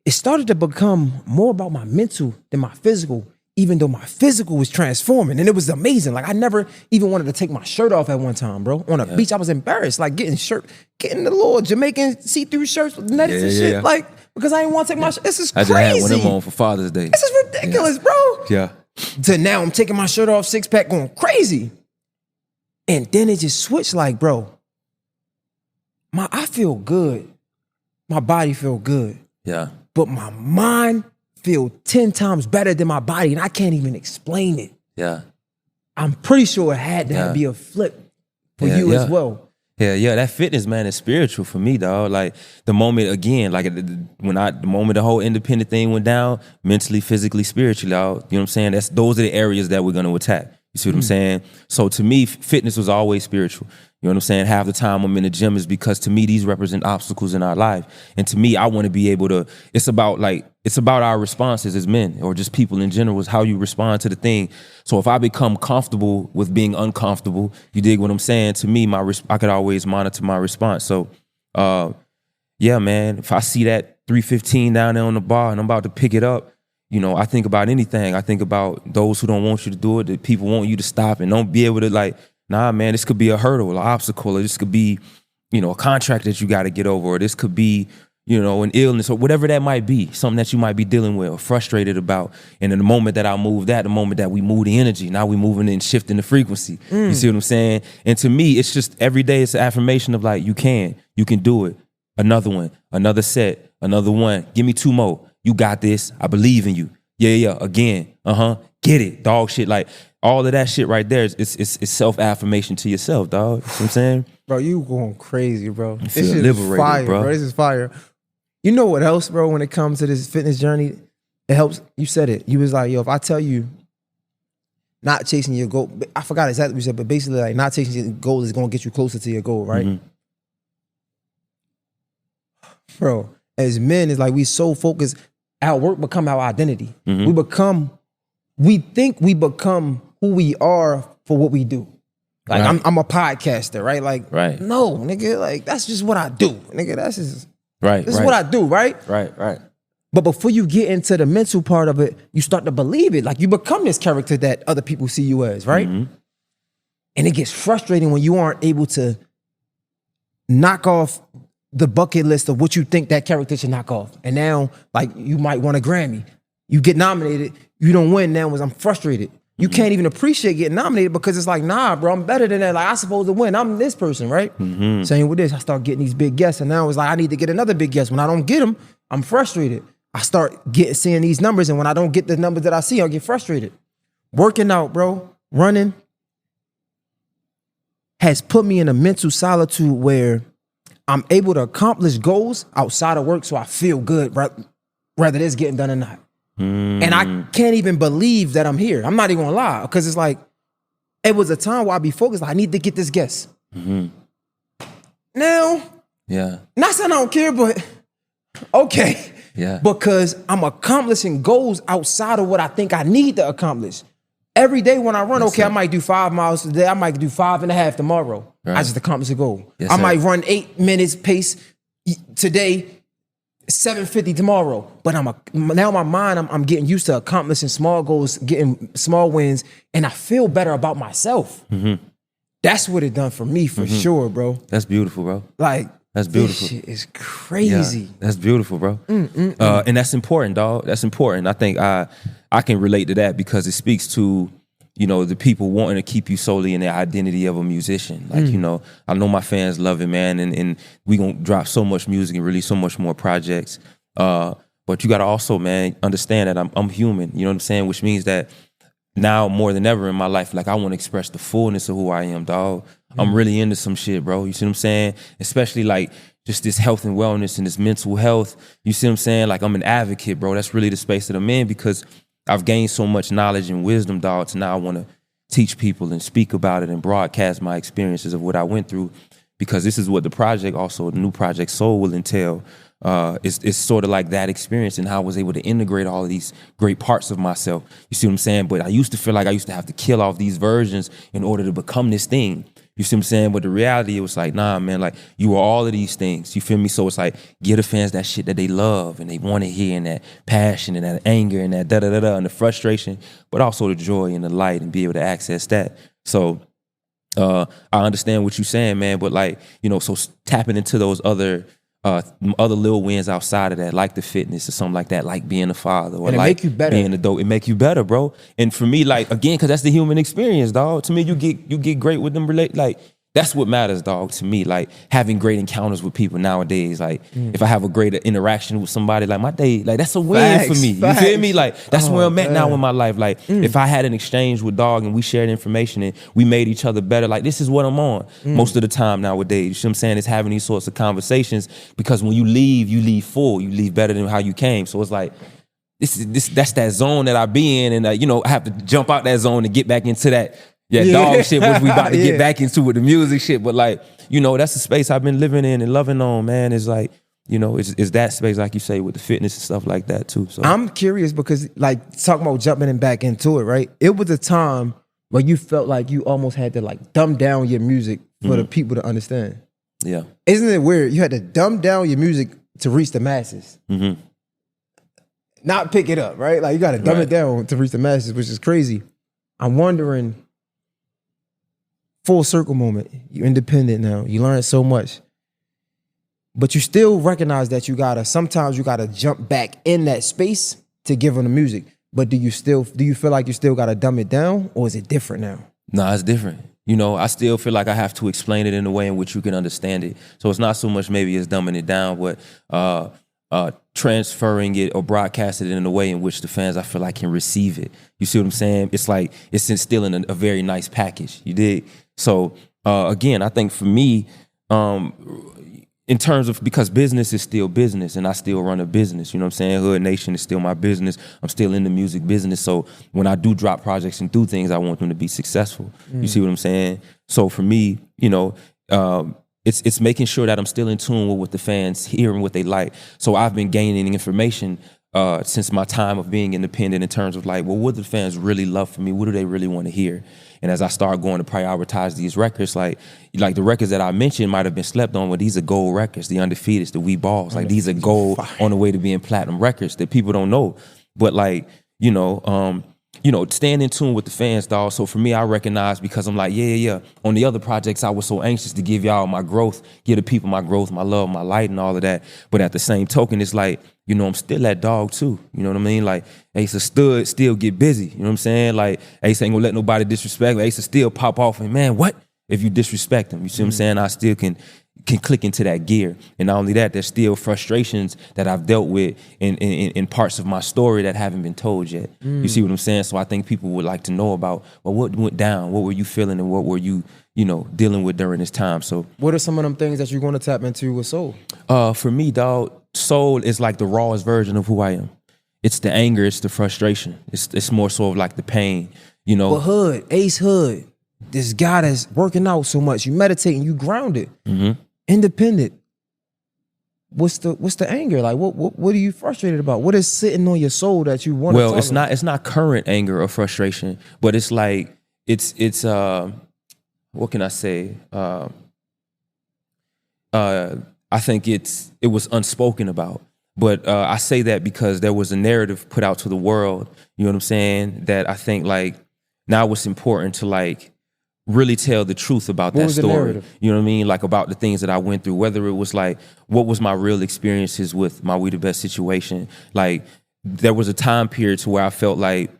it started to become more about my mental than my physical, even though my physical was transforming. And it was amazing. Like I never even wanted to take my shirt off at one time, bro. On a beach, I was embarrassed, like getting the little Jamaican see-through shirts with nets and shit. Like, because I didn't want to take my shirt. This is crazy. I just had one of them on for Father's Day. This is ridiculous, bro. Yeah. To now I'm taking my shirt off, six pack, going crazy. And then it just switched like, bro, I feel good. My body feel good. Yeah. But my mind feel 10 times better than my body, and I can't even explain it. Yeah. I'm pretty sure it had to be a flip for you as well. Yeah, that fitness, man, is spiritual for me, dog. Like the moment, again, like the moment the whole independent thing went down, mentally, physically, spiritually, dog. You know what I'm saying? Those are the areas that we're gonna attack. You see what I'm saying? So to me, fitness was always spiritual. You know what I'm saying? Half the time I'm in the gym is because to me, these represent obstacles in our life. And to me, I want to be able to, it's about our responses as men or just people in general, is how you respond to the thing. So if I become comfortable with being uncomfortable, you dig what I'm saying? To me, I could always monitor my response. So yeah, man, if I see that 315 down there on the bar and I'm about to pick it up, you know, I think about anything. I think about those who don't want you to do it, that people want you to stop and don't be able to like, nah, man, this could be a hurdle, an obstacle, or this could be, you know, a contract that you got to get over, or this could be, you know, an illness or whatever that might be, something that you might be dealing with or frustrated about. And in the moment that I move that, the moment that we move the energy, now we moving and shifting the frequency. You see what I'm saying? And to me, it's just every day it's an affirmation of like, you can do it. Another one, another set, another one. Give me two more. You got this. I believe in you. Yeah. Again. Get it. Dog shit. Like all of that shit right there is self-affirmation to yourself, dog. You know what I'm saying? Bro, you going crazy, bro. This shit is fire, bro. This is fire. You know what else, bro, when it comes to this fitness journey, it helps. You said it. You was like, yo, if I tell you not chasing your goal, I forgot exactly what you said, but basically like not chasing your goal is going to get you closer to your goal, right? Bro, as men, it's like we so focused, our work become our identity. We think we become who we are for what we do. Like I'm a podcaster, right? Like, no, nigga, like that's just what I do. Nigga, that's just this is what I do, right? Right. But before you get into the mental part of it, you start to believe it. Like you become this character that other people see you as, right? And it gets frustrating when you aren't able to knock off the bucket list of what you think that character should knock off. And now, like, you might want a Grammy. You get nominated, you don't win. Now I'm frustrated. You can't even appreciate getting nominated because it's like, nah, bro, I'm better than that. Like, I'm supposed to win. I'm this person, right? Same with this. I start getting these big guests, and now it's like, I need to get another big guest. When I don't get them, I'm frustrated. I start seeing these numbers, and when I don't get the numbers that I see, I get frustrated. Working out, bro, running has put me in a mental solitude where I'm able to accomplish goals outside of work so I feel good, rather it's getting done or not. And I can't even believe that I'm here. I'm not even gonna lie, because it's like, it was a time where I'd be focused, like, I need to get this guest. Now, not saying I don't care, but okay. Because I'm accomplishing goals outside of what I think I need to accomplish. Every day when I run, I might do 5 miles today. I might do 5.5 tomorrow. I just accomplished a goal. I might run 8 minutes pace today, 7:50 tomorrow. But now my mind, I'm getting used to accomplishing small goals, getting small wins, and I feel better about myself. That's what it done for me for sure, bro. That's beautiful, bro. Like, that's beautiful. This shit is crazy. Yeah, that's beautiful, bro. And that's important, dog. That's important. I think I can relate to that because it speaks to the people wanting to keep you solely in the identity of a musician. Like, I know my fans love it, man, and we gonna drop so much music and release so much more projects. But you gotta also, man, understand that I'm human, you know what I'm saying? Which means that now more than ever in my life, like I want to express the fullness of who I am, dog. I'm really into some shit, bro. You see what I'm saying? Especially like just this health and wellness and this mental health. You see what I'm saying? Like I'm an advocate, bro. That's really the space that I'm in because I've gained so much knowledge and wisdom, dog. So now I want to teach people and speak about it and broadcast my experiences of what I went through because this is what the project, also the new project Soul, will entail. It's sort of like that experience and how I was able to integrate all of these great parts of myself. You see what I'm saying? But I used to feel like I used to have to kill off these versions in order to become this thing. You see what I'm saying? But the reality, it was like, nah, man, like you are all of these things. You feel me? So it's like, give the fans that shit that they love and they want to hear, and that passion and that anger and that da-da-da-da and the frustration, but also the joy and the light and be able to access that. So I understand what you're saying, man, but like, so tapping into those other little wins outside of that, like the fitness or something like that, like being a father or and it like make you better. being a dope, it make you better, bro. And for me, like again, because that's the human experience, dog. To me, you get great with them like that's what matters, dog, to me. Like having great encounters with people nowadays. Like if I have a great interaction with somebody, like my day, like that's a win for me. Facts. You feel me? Like that's where I'm at now man. in my life. Like if I had an exchange with dog and we shared information and we made each other better, like this is what I'm on most of the time nowadays. You see what I'm saying? It's having these sorts of conversations because when you leave full. You leave better than how you came. So it's like, that's that zone that I be in, and I have to jump out that zone to get back into that dog shit, which we about to get back into with the music shit. But like, that's the space I've been living in and loving on, man. Is like, it's that space, like you say, with the fitness and stuff like that too. So I'm curious because like talking about jumping and back into it, right? It was a time where you felt like you almost had to like dumb down your music for the people to understand. Yeah. Isn't it weird? You had to dumb down your music to reach the masses. Mm-hmm. Not pick it up, right? Like you got to dumb it down to reach the masses, which is crazy. I'm wondering, full circle moment. You're independent now. You learned so much. But you still recognize that sometimes you gotta jump back in that space to give them the music. But do you feel like you still gotta dumb it down, or is it different now? Nah, it's different. I still feel like I have to explain it in a way in which you can understand it. So it's not so much maybe as dumbing it down, but transferring it or broadcasting it in a way in which the fans, I feel like, can receive it. You see what I'm saying? It's like it's still in a very nice package. You dig? So again, I think for me, in terms of, because business is still business and I still run a business, you know what I'm saying? Hood Nation is still my business. I'm still in the music business. So when I do drop projects and do things, I want them to be successful. You see what I'm saying? So for me, it's making sure that I'm still in tune with what the fans hear and what they like. So I've been gaining information since my time of being independent in terms of like, well, what do the fans really love from me? What do they really want to hear? And as I start going to prioritize these records, like the records that I mentioned might have been slept on, but these are gold records, the Undefeateds, the We Balls. Like these are gold on the way to being platinum records that people don't know. But like, staying in tune with the fans, dog. So for me, I recognize, because I'm like, yeah. On the other projects, I was so anxious to give y'all my growth, give the people my growth, my love, my light, and all of that. But at the same token, it's like, I'm still that dog too. You know what I mean? Like, Ace of Stud still get busy. You know what I'm saying? Like, Ace ain't gonna let nobody disrespect. Ace of still pop off and, man, what if you disrespect him? You see what I'm saying? I still can click into that gear. And not only that, there's still frustrations that I've dealt with in parts of my story that haven't been told yet. You see what I'm saying? So I think people would like to know about, well, what went down? What were you feeling and what were you, dealing with during this time? So what are some of them things that you're going to tap into with Soul? For me, dog, Soul is like the rawest version of who I am. It's the anger, it's the frustration. It's more so of like the pain, But Hood, Ace Hood, this guy that's working out so much, you meditating, you grounded, independent. What's the anger? Like what are you frustrated about? What is sitting on your soul that you want to talk about? Well, it's not current anger or frustration, but it's like it's what can I say? I think it was unspoken about. But I say that because there was a narrative put out to the world, you know what I'm saying, that I think like now it's important to like really tell the truth about that story. You know what I mean? Like about the things that I went through, whether it was like, what was my real experiences with my We the Best situation? Like there was a time period to where I felt like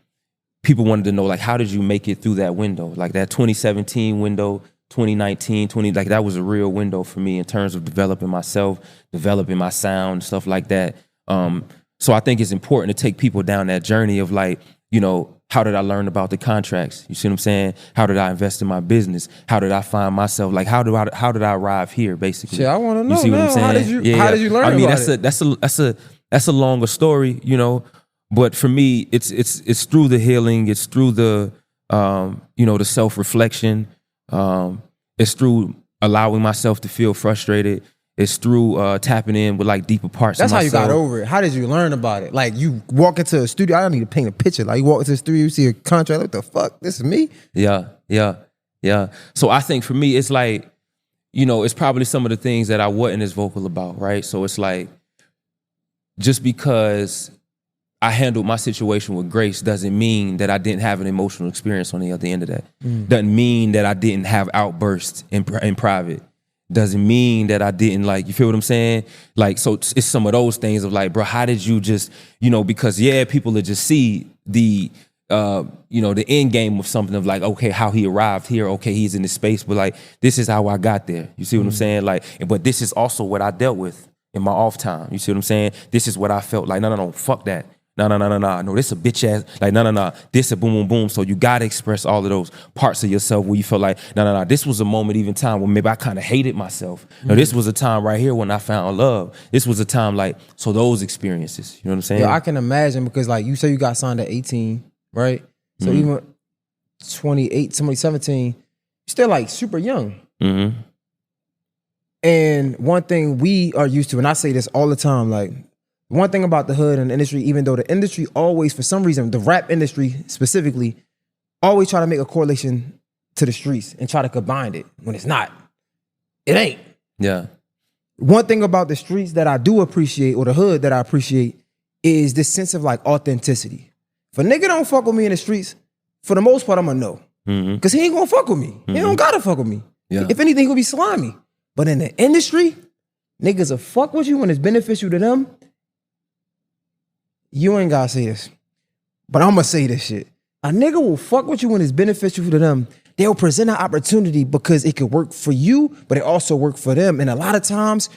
people wanted to know, like, how did you make it through that window? Like that 2017 window, 2019, like that was a real window for me in terms of developing myself, developing my sound, stuff like that. So I think it's important to take people down that journey of like, you know, how did I learn about the contracts? You see what I'm saying? How did I invest in my business? How did I find myself? Like, how did I arrive here? Basically, Shit, I want to know. You see what I'm saying? How did you learn? I mean, about that's a longer story, you know. But for me, it's through the healing. It's through the you know, the self-reflection. It's through allowing myself to feel frustrated. It's through tapping in with like deeper parts That's of myself. how you got over it. How did you learn about it? Like you walk into a studio. I don't need to paint a picture. Like you walk into the studio, you see a contract. What the fuck? This is me? Yeah. So I think for me, it's like, you know, it's probably some of the things that I wasn't as vocal about, right? So it's like, just because I handled my situation with grace doesn't mean that I didn't have an emotional experience on the other end of that. Doesn't mean that I didn't have outbursts in private. Doesn't mean that I didn't, like, you feel what I'm saying? Like, so it's some of those things of like, bro, how did you just, you know, because people will just see the, you know, the end game of something of like, okay, how he arrived here. Okay, he's in this space, but like, this is how I got there. You see what I'm saying? Like, but this is also what I dealt with in my off time. You see what I'm saying? This is what I felt like, no, fuck that. No, this a bitch ass, like, no, this a boom, boom, boom. So you gotta express all of those parts of yourself where you feel like, no, this was a moment, even time where maybe I kind of hated myself. No, this was a time right here when I found love. This was a time like, so those experiences, you know what I'm saying? Yeah, I can imagine because like you say you got signed at 18, right? So even 28, 17, you're still like super young. And one thing we are used to, and I say this all the time, like, one thing about the hood and the industry, even though the industry always, for some reason, the rap industry specifically, always try to make a correlation to the streets and try to combine it when it's not. It ain't. Yeah. One thing about the streets that I do appreciate, or the hood that I appreciate, is this sense of like authenticity. If a nigga don't fuck with me in the streets, for the most part, I'm gonna know. Because he ain't gonna fuck with me. He don't gotta fuck with me. Yeah. If anything, he'll be slimy. But in the industry, niggas will fuck with you when it's beneficial to them. You ain't gotta say this, but I'm gonna say this shit. A nigga will fuck with you when it's beneficial to them. They'll present an opportunity because it could work for you, but it also work for them. And a lot of times,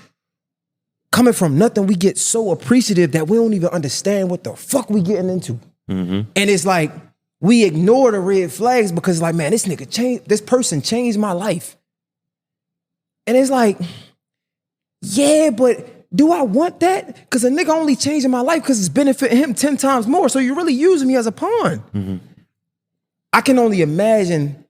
coming from nothing, we get so appreciative that we don't even understand what the fuck we getting into. And it's like, we ignore the red flags because like, man, this nigga changed, this person changed my life. And it's like, yeah, but do I want that? Because a nigga only changing my life because it's benefiting him 10 times more. So you're really using me as a pawn. I can only imagine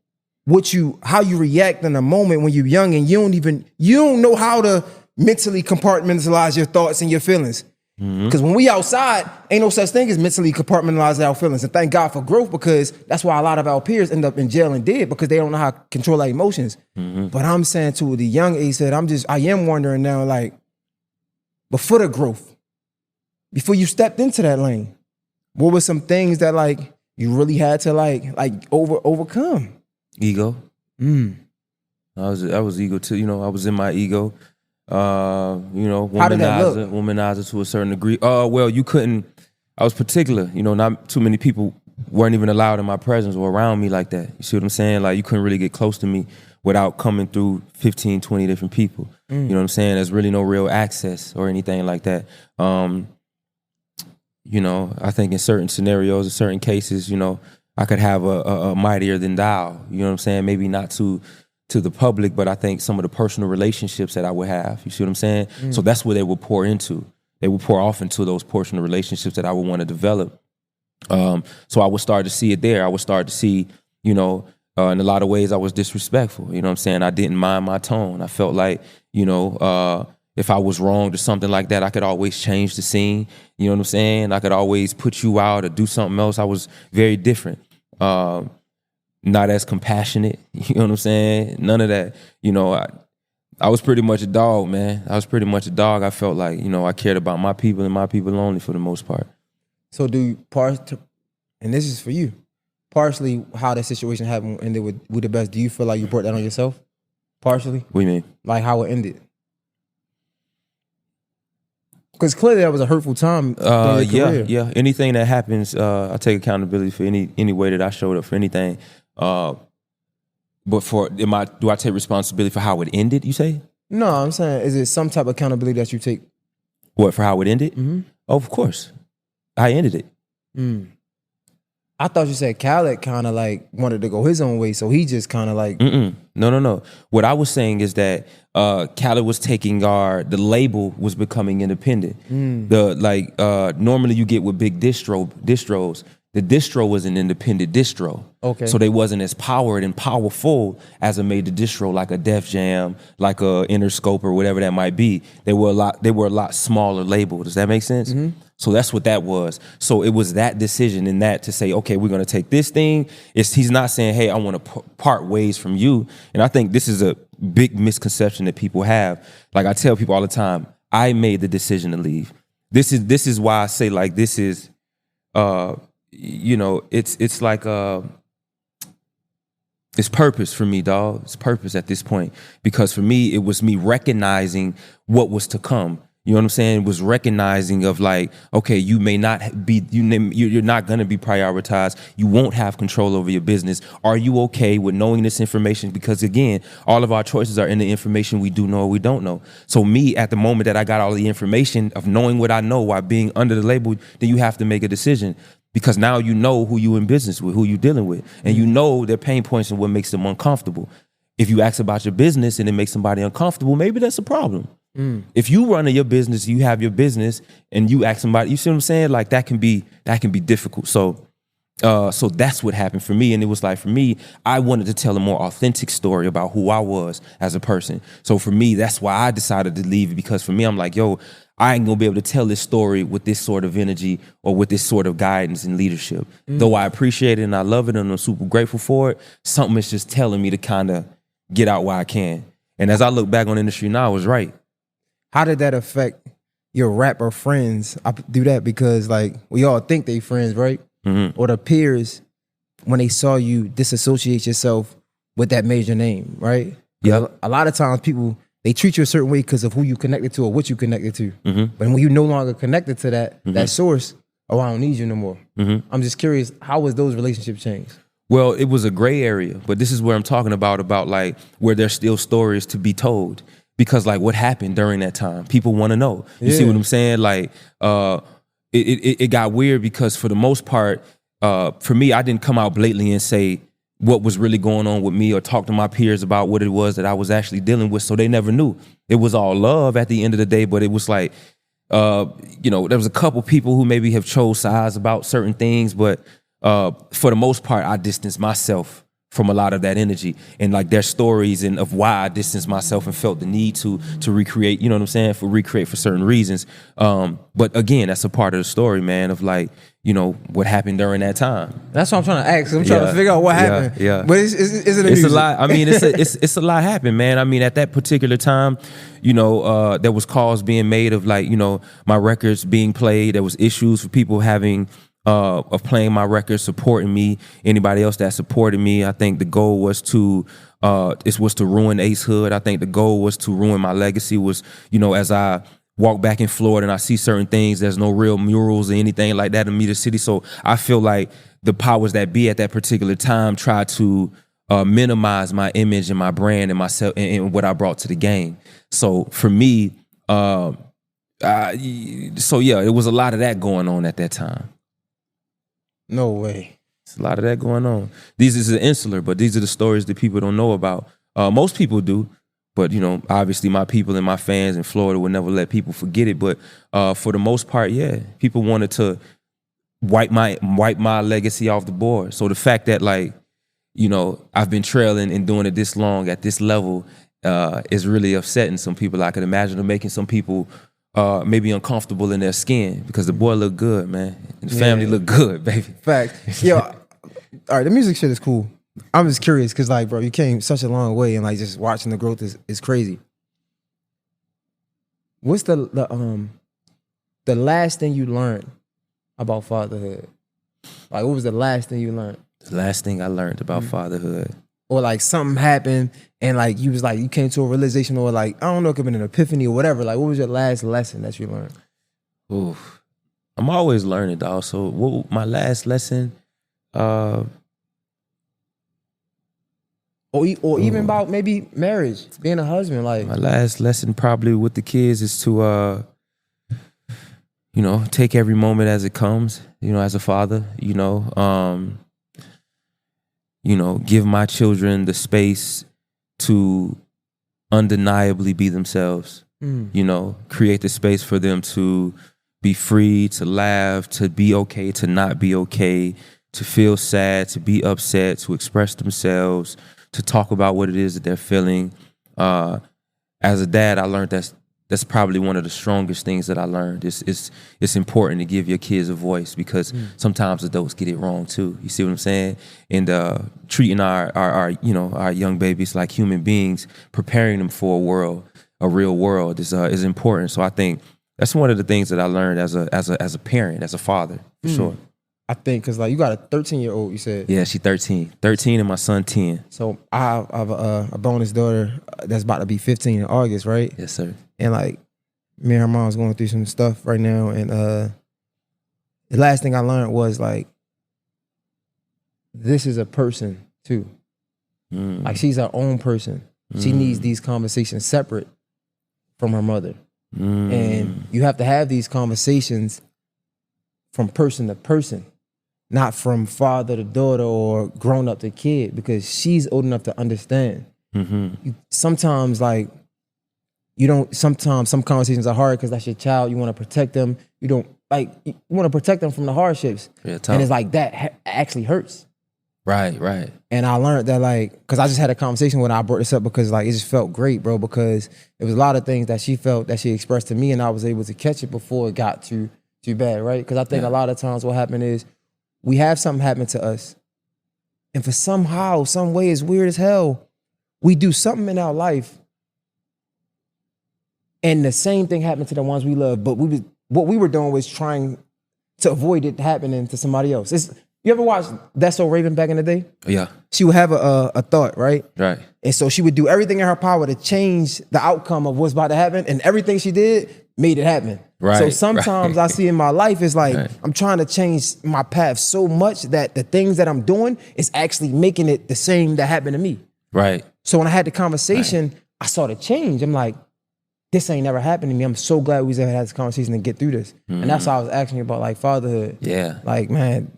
how you react in a moment when you're young and you don't know how to mentally compartmentalize your thoughts and your feelings. Because when we outside, ain't no such thing as mentally compartmentalize our feelings. And thank God for growth, because that's why a lot of our peers end up in jail and dead, because they don't know how to control their emotions. But I'm saying to the young age said, I am wondering now, like, before the growth, before you stepped into that lane, what were some things that like you really had to like overcome? Ego. I was ego too. You know, I was in my ego. You know, womanizer to a certain degree. Well, you couldn't. I was particular. You know, not too many people weren't even allowed in my presence or around me like that. You see what I'm saying? Like, you couldn't really get close to me without coming through 15, 20 different people. You know what I'm saying? There's really no real access or anything like that. You know, I think in certain scenarios, in certain cases, you know, I could have a mightier than thou. You know what I'm saying? Maybe not to the public, but I think some of the personal relationships that I would have. You see what I'm saying? So that's where they would pour into. They would pour off into those personal relationships that I would want to develop. So I would start to see it there. I would start to see, you know, in a lot of ways I was disrespectful. You know what I'm saying? I didn't mind my tone. I felt like, you know, if I was wrong or something like that, I could always change the scene. You know what I'm saying? I could always put you out or do something else. I was very different. Not as compassionate. You know what I'm saying? None of that. You know, I was pretty much a dog, man. I was pretty much a dog. I felt like, you know, I cared about my people and my people only for the most part. So and this is for you, partially how that situation happened ended with the best. Do you feel like you brought that on yourself? Partially? What do you mean? Like how it ended? Because clearly that was a hurtful time during your career. Yeah. Anything that happens, I take accountability for any way that I showed up for anything. But do I take responsibility for how it ended, you say? No, I'm saying, is it some type of accountability that you take? What, for how it ended? Mm-hmm. Oh, of course. I ended it. I thought you said Khaled kind of like wanted to go his own way, so he just kind of like... No. What I was saying is that Khaled was taking the label was becoming independent. Normally you get with big distros, the distro was an independent distro. Okay. So they wasn't as powered and powerful as a major distro like a Def Jam, like a Interscope or whatever that might be. They were a lot smaller label. Does that make sense? So that's what that was. So it was that decision and that to say, okay, we're going to take this thing. He's not saying, hey, I want to part ways from you. And I think this is a big misconception that people have. Like I tell people all the time, I made the decision to leave. This is why I say like this is, it's like it's purpose for me, dog. It's purpose at this point because for me it was me recognizing what was to come. You know what I'm saying? It was recognizing of like, okay, you may not be, you're not going to be prioritized. You won't have control over your business. Are you okay with knowing this information? Because again, all of our choices are in the information we do know or we don't know. So me, at the moment that I got all the information of knowing what I know while being under the label, then you have to make a decision. Because now you know who you in business with, who you dealing with, and you know their pain points and what makes them uncomfortable. If you ask about your business and it makes somebody uncomfortable, maybe that's a problem. If you run your business, you have your business, and you ask somebody, you see what I'm saying? Like that can be difficult. So that's what happened for me. And it was like, for me, I wanted to tell a more authentic story about who I was as a person. So for me, that's why I decided to leave, because for me, I'm like, yo, I ain't gonna be able to tell this story with this sort of energy or with this sort of guidance and leadership. Though I appreciate it and I love it and I'm super grateful for it, something is just telling me to kind of get out while I can. And as I look back on the industry now, I was right. How did that affect your rapper friends? I do that because like we all think they friends, right? Or the peers, when they saw you disassociate yourself with that major name, right? Yeah. A lot of times people, they treat you a certain way because of who you connected to or what you connected to. But when you no longer connected to that source, oh, I don't need you no more. I'm just curious, how was those relationships changed? Well, it was a gray area, but this is where I'm talking about like where there's still stories to be told. Because like what happened during that time, people want to know. You see what I'm saying? Like it got weird because for the most part, for me, I didn't come out blatantly and say what was really going on with me or talk to my peers about what it was that I was actually dealing with. So they never knew. It was all love at the end of the day, but it was like, there was a couple people who maybe have chose sides about certain things, but for the most part, I distanced myself from a lot of that energy and like their stories and of why I distanced myself and felt the need to recreate, you know what I'm saying? Recreate for certain reasons. But again, that's a part of the story, man, of like, what happened during that time. That's what I'm trying to ask. I'm trying to figure out what happened. Yeah. But is it it's a lot. I mean, it's a lot happened, man. I mean, at that particular time, there was calls being made of like, my records being played. There was issues for people having of playing my records, supporting me, anybody else that supported me. I think the goal was to ruin Ace Hood. I think the goal was to ruin my legacy. Was, as I walk back in Florida and I see certain things, there's no real murals or anything like that in Meter City. So I feel like the powers that be at that particular time tried to minimize my image and my brand and myself and what I brought to the game. So for me, it was a lot of that going on at that time. No way. It's a lot of that going on. These is the insular, but these are the stories that people don't know about. Most people do, but obviously my people and my fans in Florida would never let people forget it. But for the most part, yeah, people wanted to wipe my legacy off the board. So the fact that like, I've been trailing and doing it this long at this level is really upsetting some people. I could imagine making some people maybe uncomfortable in their skin because the boy look good, man. And the family look good, baby. Fact. Yo, all right, the music shit is cool. I'm just curious because, like, bro, you came such a long way and, like, just watching the growth is crazy. What's the last thing you learned about fatherhood? Like, what was the last thing you learned? The last thing I learned about fatherhood. Or like something happened and like you came to a realization, or like, I don't know, it could have been an epiphany or whatever. Like, what was your last lesson that you learned? Oof. I'm always learning, dog. So my last lesson, Or even about maybe marriage, being a husband. Like, my last lesson probably with the kids is to, take every moment as it comes, as a father, give my children the space to undeniably be themselves, create the space for them to be free, to laugh, to be okay, to not be okay, to feel sad, to be upset, to express themselves, to talk about what it is that they're feeling. As a dad, I learned that's probably one of the strongest things that I learned. It's important to give your kids a voice, because sometimes adults get it wrong too. You see what I'm saying? And treating our young babies like human beings, preparing them for a real world is important. So I think that's one of the things that I learned as a parent, as a father, for sure. I think because like you got a 13-year-old, you said. Yeah, she's 13 and my son 10. So I have a bonus daughter that's about to be 15 in August, right? Yes, sir. And like me and her mom's going through some stuff right now, and the last thing I learned was like, this is a person too. Like, she's her own person. She needs these conversations separate from her mother. And you have to have these conversations from person to person, not from father to daughter or grown up to kid, because she's old enough to understand. Sometimes like sometimes some conversations are hard because that's your child. You want to protect them. You want to protect them from the hardships. Yeah, and it's like that actually hurts. Right. And I learned that, like, because I just had a conversation when I brought this up, because like it just felt great, bro, because it was a lot of things that she felt that she expressed to me, and I was able to catch it before it got too bad, right? Because I think a lot of times what happened is we have something happen to us, and for somehow, some way, it's weird as hell, we do something in our life, and the same thing happened to the ones we love, but what we were doing was trying to avoid it happening to somebody else. You ever watch That's So Raven back in the day? Yeah. She would have a thought, right? Right. And so she would do everything in her power to change the outcome of what's about to happen, and everything she did made it happen. Right. So sometimes I see in my life, it's like I'm trying to change my path so much that the things that I'm doing is actually making it the same that happened to me. Right. So when I had the conversation, I saw the change. I'm like, this ain't never happened to me. I'm so glad we was able to have this conversation and get through this. And that's why I was asking you about like fatherhood. Yeah. Like, man,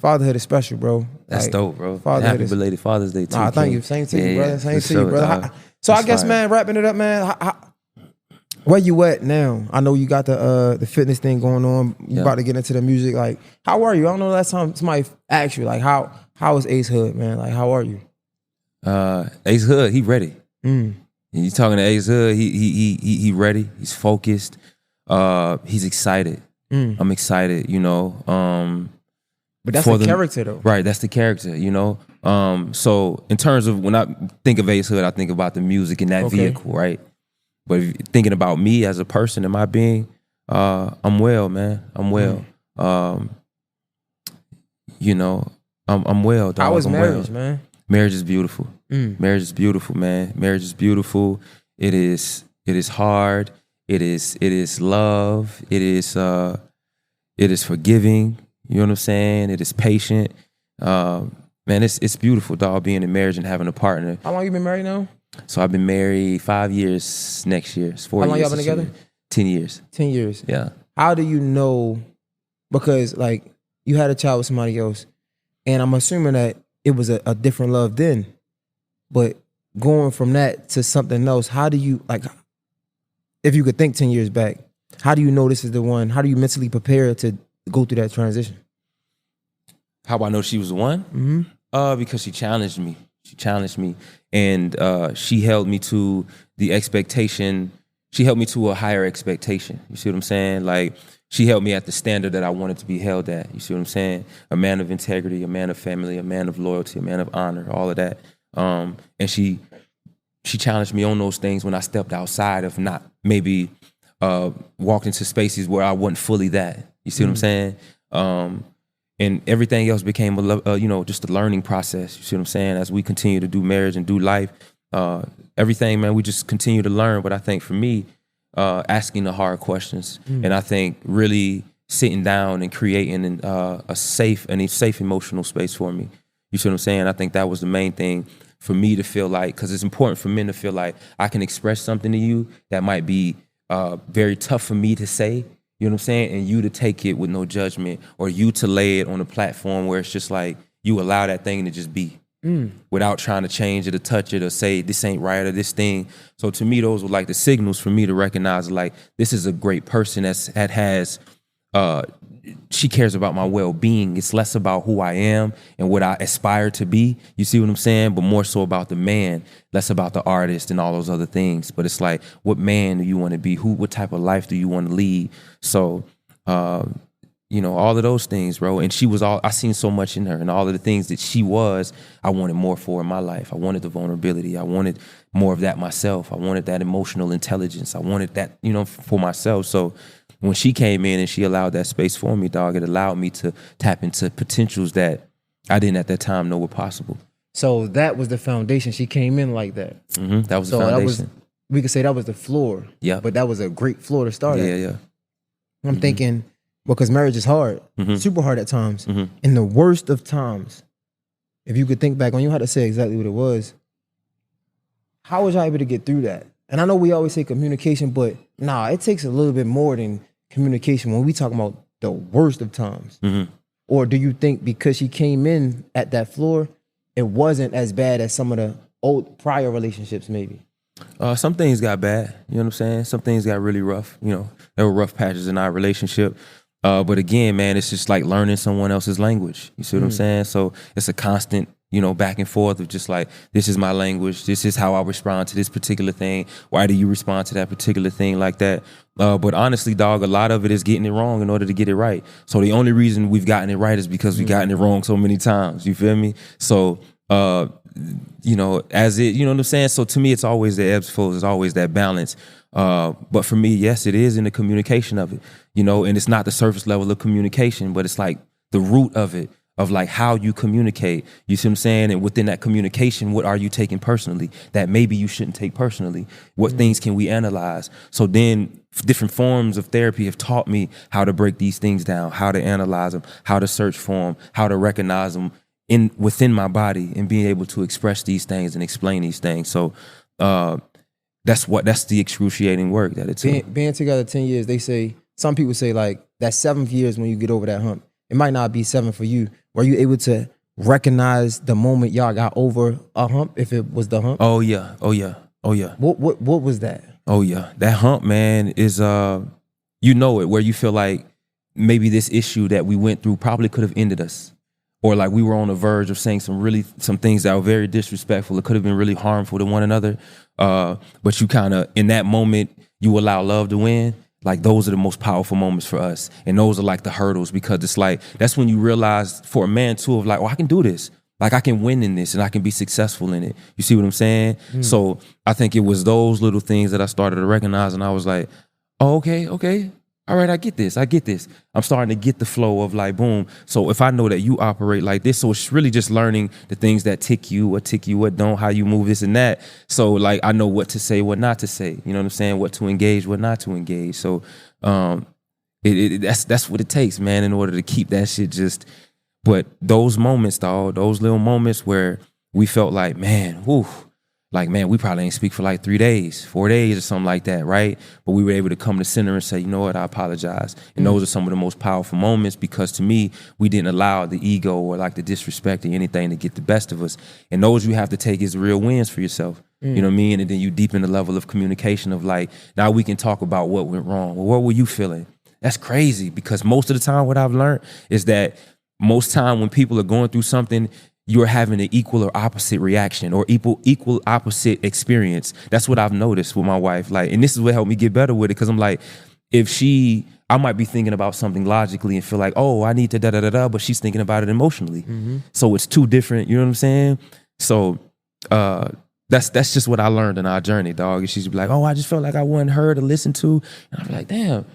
fatherhood is special, bro. That's like, dope, bro. Fatherhood Happy belated Father's Day too. Nah, thank you. Same to you, brother. Same to you, brother. Dog. So That's I guess, fire. man, wrapping it up, man. Where you at now? I know you got the fitness thing going on. You about to get into the music. Like, how are you? I don't know the last time somebody asked you, like, how is Ace Hood, man? Like, how are you? Ace Hood, he ready. You talking to Ace Hood, he ready. He's focused. He's excited. I'm excited, But that's the character, though. Right, that's the character, So in terms of when I think of Ace Hood, I think about the music in that vehicle, right? But if you're thinking about me as a person and my being, I'm well, man. I'm well. I'm well, dog. How was marriage, well. man? Marriage is beautiful. Marriage is beautiful, man. Marriage is beautiful. It is hard. It is love. It is forgiving. You know what I'm saying? It is patient. Man, it's beautiful, dog, being in marriage and having a partner. How long you been married now? So I've been married 5 years next year. It's 4 years. How long y'all been together? 10 years. 10 years. Yeah. How do you know? Because like you had a child with somebody else, and I'm assuming that it was a different love then. But going from that to something else, how do you, like, if you could think 10 years back, how do you know this is the one? How do you mentally prepare to go through that transition? How do I know she was the one? Because she challenged me. And she held me to the expectation. She held me to a higher expectation. You see what I'm saying? Like, she held me at the standard that I wanted to be held at. You see what I'm saying? A man of integrity, a man of family, a man of loyalty, a man of honor, all of that. And she challenged me on those things when I stepped outside of not maybe walked into spaces where I wasn't fully that. You see what I'm saying? And everything else became just a learning process. You see what I'm saying? As we continue to do marriage and do life, everything, man, we just continue to learn. But I think for me, asking the hard questions. And I think really sitting down and creating a safe emotional space for me. You see what I'm saying? I think that was the main thing for me to feel like, because it's important for men to feel like I can express something to you that might be very tough for me to say, you know what I'm saying? And you to take it with no judgment, or you to lay it on a platform where it's just like, you allow that thing to just be without trying to change it or touch it or say this ain't right or this thing. So to me, those were like the signals for me to recognize like, this is a great person that has, she cares about my well-being. It's less about who I am and what I aspire to be. You see what I'm saying? But more so about the man, less about the artist and all those other things. But it's like, what man do you want to be? What type of life do you want to lead? So, you know, all of those things, bro. And I seen so much in her, and all of the things that she was, I wanted more for in my life. I wanted the vulnerability. I wanted more of that myself. I wanted that emotional intelligence. I wanted that, you know, for myself. So when she came in and she allowed that space for me, dog, it allowed me to tap into potentials that I didn't at that time know were possible. So that was the foundation. She came in like that. That was the foundation. We could say that was the floor. Yeah. But that was a great floor to start at. Yeah. I'm thinking, because marriage is hard, super hard at times. In the worst of times, if you could think back on, you had to say exactly what it was. How was y'all able to get through that? And I know we always say communication, but it takes a little bit more than communication when we talk about the worst of times. Or do you think because she came in at that floor, it wasn't as bad as some of the old prior relationships maybe? Some things got bad, you know what I'm saying? Some things got really rough, you know. There were rough patches in our relationship. But again, man, it's just like learning someone else's language. You see what I'm saying? So it's a constant, you know, back and forth of just like, this is my language. This is how I respond to this particular thing. Why do you respond to that particular thing like that? But honestly, dog, a lot of it is getting it wrong in order to get it right. So the only reason we've gotten it right is because we've gotten it wrong so many times. You feel me? So, you know, you know what I'm saying? So to me, it's always the ebbs and flows. It's always that balance. But for me, yes, it is in the communication of it, you know, and it's not the surface level of communication, but it's like the root of it, of like how you communicate. You see what I'm saying? And within that communication, what are you taking personally that maybe you shouldn't take personally? What things can we analyze? So then different forms of therapy have taught me how to break these things down, how to analyze them, how to search for them, how to recognize them within my body, and being able to express these things and explain these things. So, that's the excruciating work that it's being together 10 years. They say, some people say like that 7th year is when you get over that hump. It might not be 7 for you. Were you able to recognize the moment y'all got over a hump, if it was the hump? Oh yeah. What was that? Oh yeah, that hump, man, is you know it, where you feel like maybe this issue that we went through probably could have ended us. Or like we were on the verge of saying some things that were very disrespectful. It could have been really harmful to one another. But you kind of, in that moment, you allow love to win. Like those are the most powerful moments for us. And those are like the hurdles, because it's like, that's when you realize for a man too, of like, oh, I can do this. Like I can win in this and I can be successful in it. You see what I'm saying? So I think it was those little things that I started to recognize, and I was like, oh, okay. All right, I get this. I'm starting to get the flow of like, boom. So if I know that you operate like this, so it's really just learning the things that tick you, what don't, how you move this and that. So like, I know what to say, what not to say. You know what I'm saying? What to engage, what not to engage. So that's what it takes, man, in order to keep that shit just. But those moments, dog, those little moments where we felt like, man, whew, like, man, we probably ain't speak for like 3 days, 4 days or something like that, right? But we were able to come to center and say, you know what, I apologize. And those are some of the most powerful moments, because to me, we didn't allow the ego or like the disrespect or anything to get the best of us. And those you have to take as real wins for yourself. You know what I mean? And then you deepen the level of communication of like, now we can talk about what went wrong. Well, what were you feeling? That's crazy, because most of the time what I've learned is that most time when people are going through something, you're having an equal or opposite reaction, or equal opposite experience. That's what I've noticed with my wife. Like, and this is what helped me get better with it, because I'm like, I might be thinking about something logically and feel like, oh, I need to da-da-da-da, but she's thinking about it emotionally. So it's two different, you know what I'm saying? So that's just what I learned in our journey, dog. And she'd be like, oh, I just felt like I wasn't heard or listened to. And I'd be like, damn,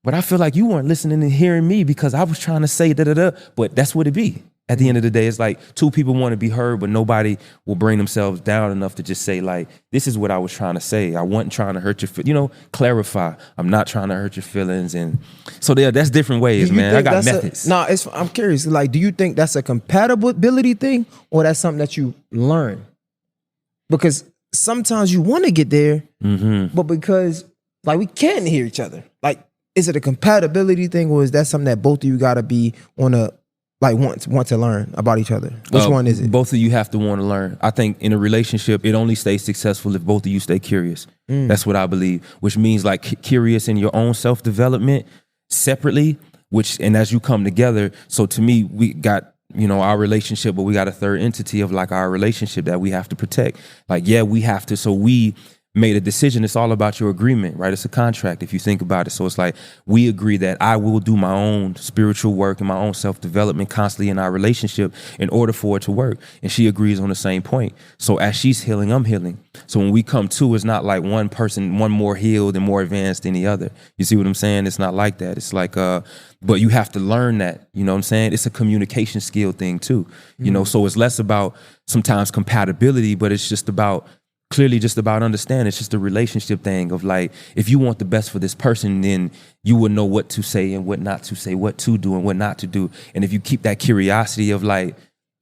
but I feel like you weren't listening and hearing me, because I was trying to say da-da-da, but that's what it be. At the end of the day, it's like two people want to be heard, but nobody will bring themselves down enough to just say like, this is what I was trying to say. I wasn't trying to hurt your clarify. I'm not trying to hurt your feelings. And so that's different ways, man. I got methods. I'm curious. Like, do you think that's a compatibility thing or that's something that you learn? Because sometimes you want to get there, but because like we can't hear each other. Like, is it a compatibility thing or is that something that both of you got to be on a like want to learn about each other? Which one is it? Both of you have to want to learn. I think in a relationship, it only stays successful if both of you stay curious. That's what I believe, which means like curious in your own self-development separately, and as you come together. So to me, we got, our relationship, but we got a third entity of like our relationship that we have to protect. Like, yeah, we have to. So we made a decision. It's all about your agreement, right? It's a contract if you think about it. So it's like we agree that I will do my own spiritual work and my own self-development constantly in our relationship in order for it to work. And she agrees on the same point. So as she's healing, I'm healing. So when we come to, it's not like one person, one more healed and more advanced than the other. You see what I'm saying? It's not like that. It's like, but you have to learn that, you know what I'm saying? It's a communication skill thing too, so it's less about sometimes compatibility, but it's just about clearly just about understanding. It's just a relationship thing of like, if you want the best for this person, then you will know what to say and what not to say, what to do and what not to do. And if you keep that curiosity of like,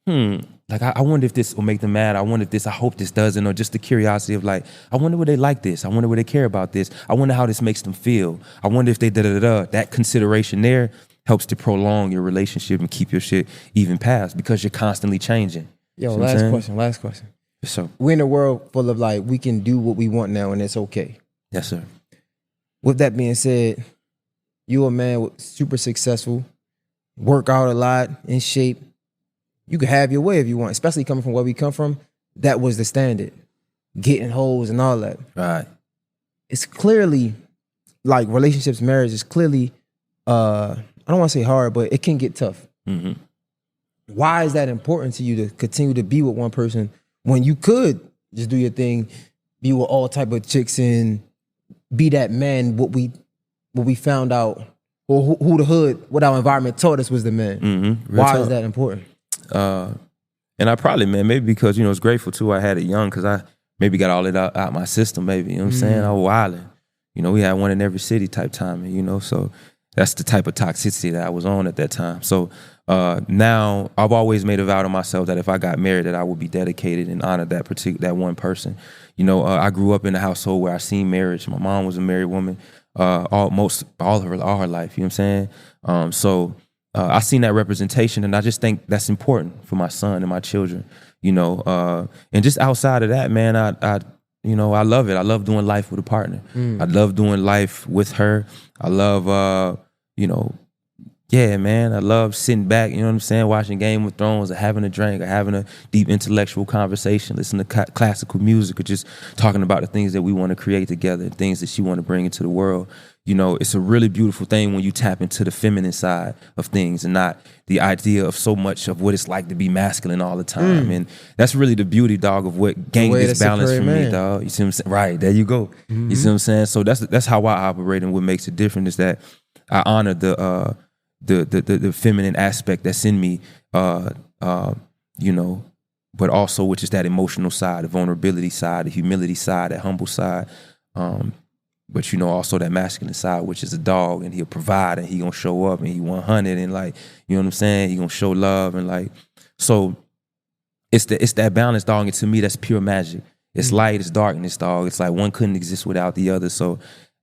like, I wonder if this will make them mad. I wonder if this, I hope this doesn't, or just the curiosity of like, I wonder would they like this? I wonder would they care about this? I wonder how this makes them feel. I wonder if they da-da-da-da. That consideration there helps to prolong your relationship and keep your shit even past because you're constantly changing. Yo, last question. So we're in a world full of like, we can do what we want now and it's okay. Yes, sir. With that being said, you a man super successful, work out a lot, in shape. You can have your way if you want, especially coming from where we come from. That was the standard. Getting hoes and all that. Right. It's clearly, like relationships, marriage is clearly, I don't want to say hard, but it can get tough. Why is that important to you to continue to be with one person when you could just do your thing, be with all type of chicks and be that man, what we found out, or who the hood, what our environment taught us was the man. Why is that important? And I probably, man, maybe because, it's grateful too I had it young because I maybe got all it out my system, maybe, you know what I'm saying? I was wilding. We had one in every city type time, so that's the type of toxicity that I was on at that time. So now I've always made a vow to myself that if I got married, that I would be dedicated and honor that one person. I grew up in a household where I seen marriage. My mom was a married woman all her life. You know what I'm saying? So I seen that representation, and I just think that's important for my son and my children. And just outside of that, man, I love it. I love doing life with a partner. I love doing life with her. I love, yeah, man, I love sitting back, you know what I'm saying, watching Game of Thrones or having a drink or having a deep intellectual conversation, listening to classical music or just talking about the things that we want to create together, things that she want to bring into the world. It's a really beautiful thing when you tap into the feminine side of things and not the idea of so much of what it's like to be masculine all the time. And that's really the beauty, dog, of what gained this balance for me, dog. You see what I'm saying? Right, there you go. You see what I'm saying? So that's how I operate, and what makes it different is that I honor the feminine aspect that's in me, but also which is that emotional side, the vulnerability side, the humility side, that humble side. But also that masculine side, which is a dog, and he'll provide, and he gonna show up, and he 100, and like, you know what I'm saying? He gonna show love, and like, so it's that balance, dog. And to me, that's pure magic. It's light, it's darkness, dog. It's like one couldn't exist without the other. So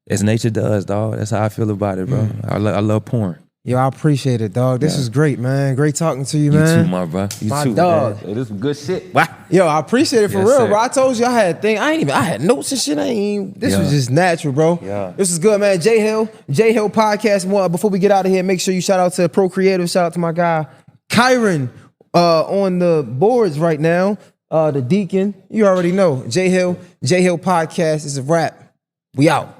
as nature does, dog. That's how I feel about it, bro. I love porn. Yo, I appreciate it, dog. This was great, man. Great talking to you, man. You too, my bro. You my too, dog. Man. Hey, this is good shit. Wow. Yo, I appreciate it for Yes, real, sir. bro. I told you I had a thing. I had notes and shit. This was just natural, bro. Yeah. This is good, man. J Hill Podcast. Before we get out of here, make sure you shout out to Procreative. Shout out to my guy, Kyron, on the boards right now. The Deacon. You already know. J Hill Podcast is a wrap. We out.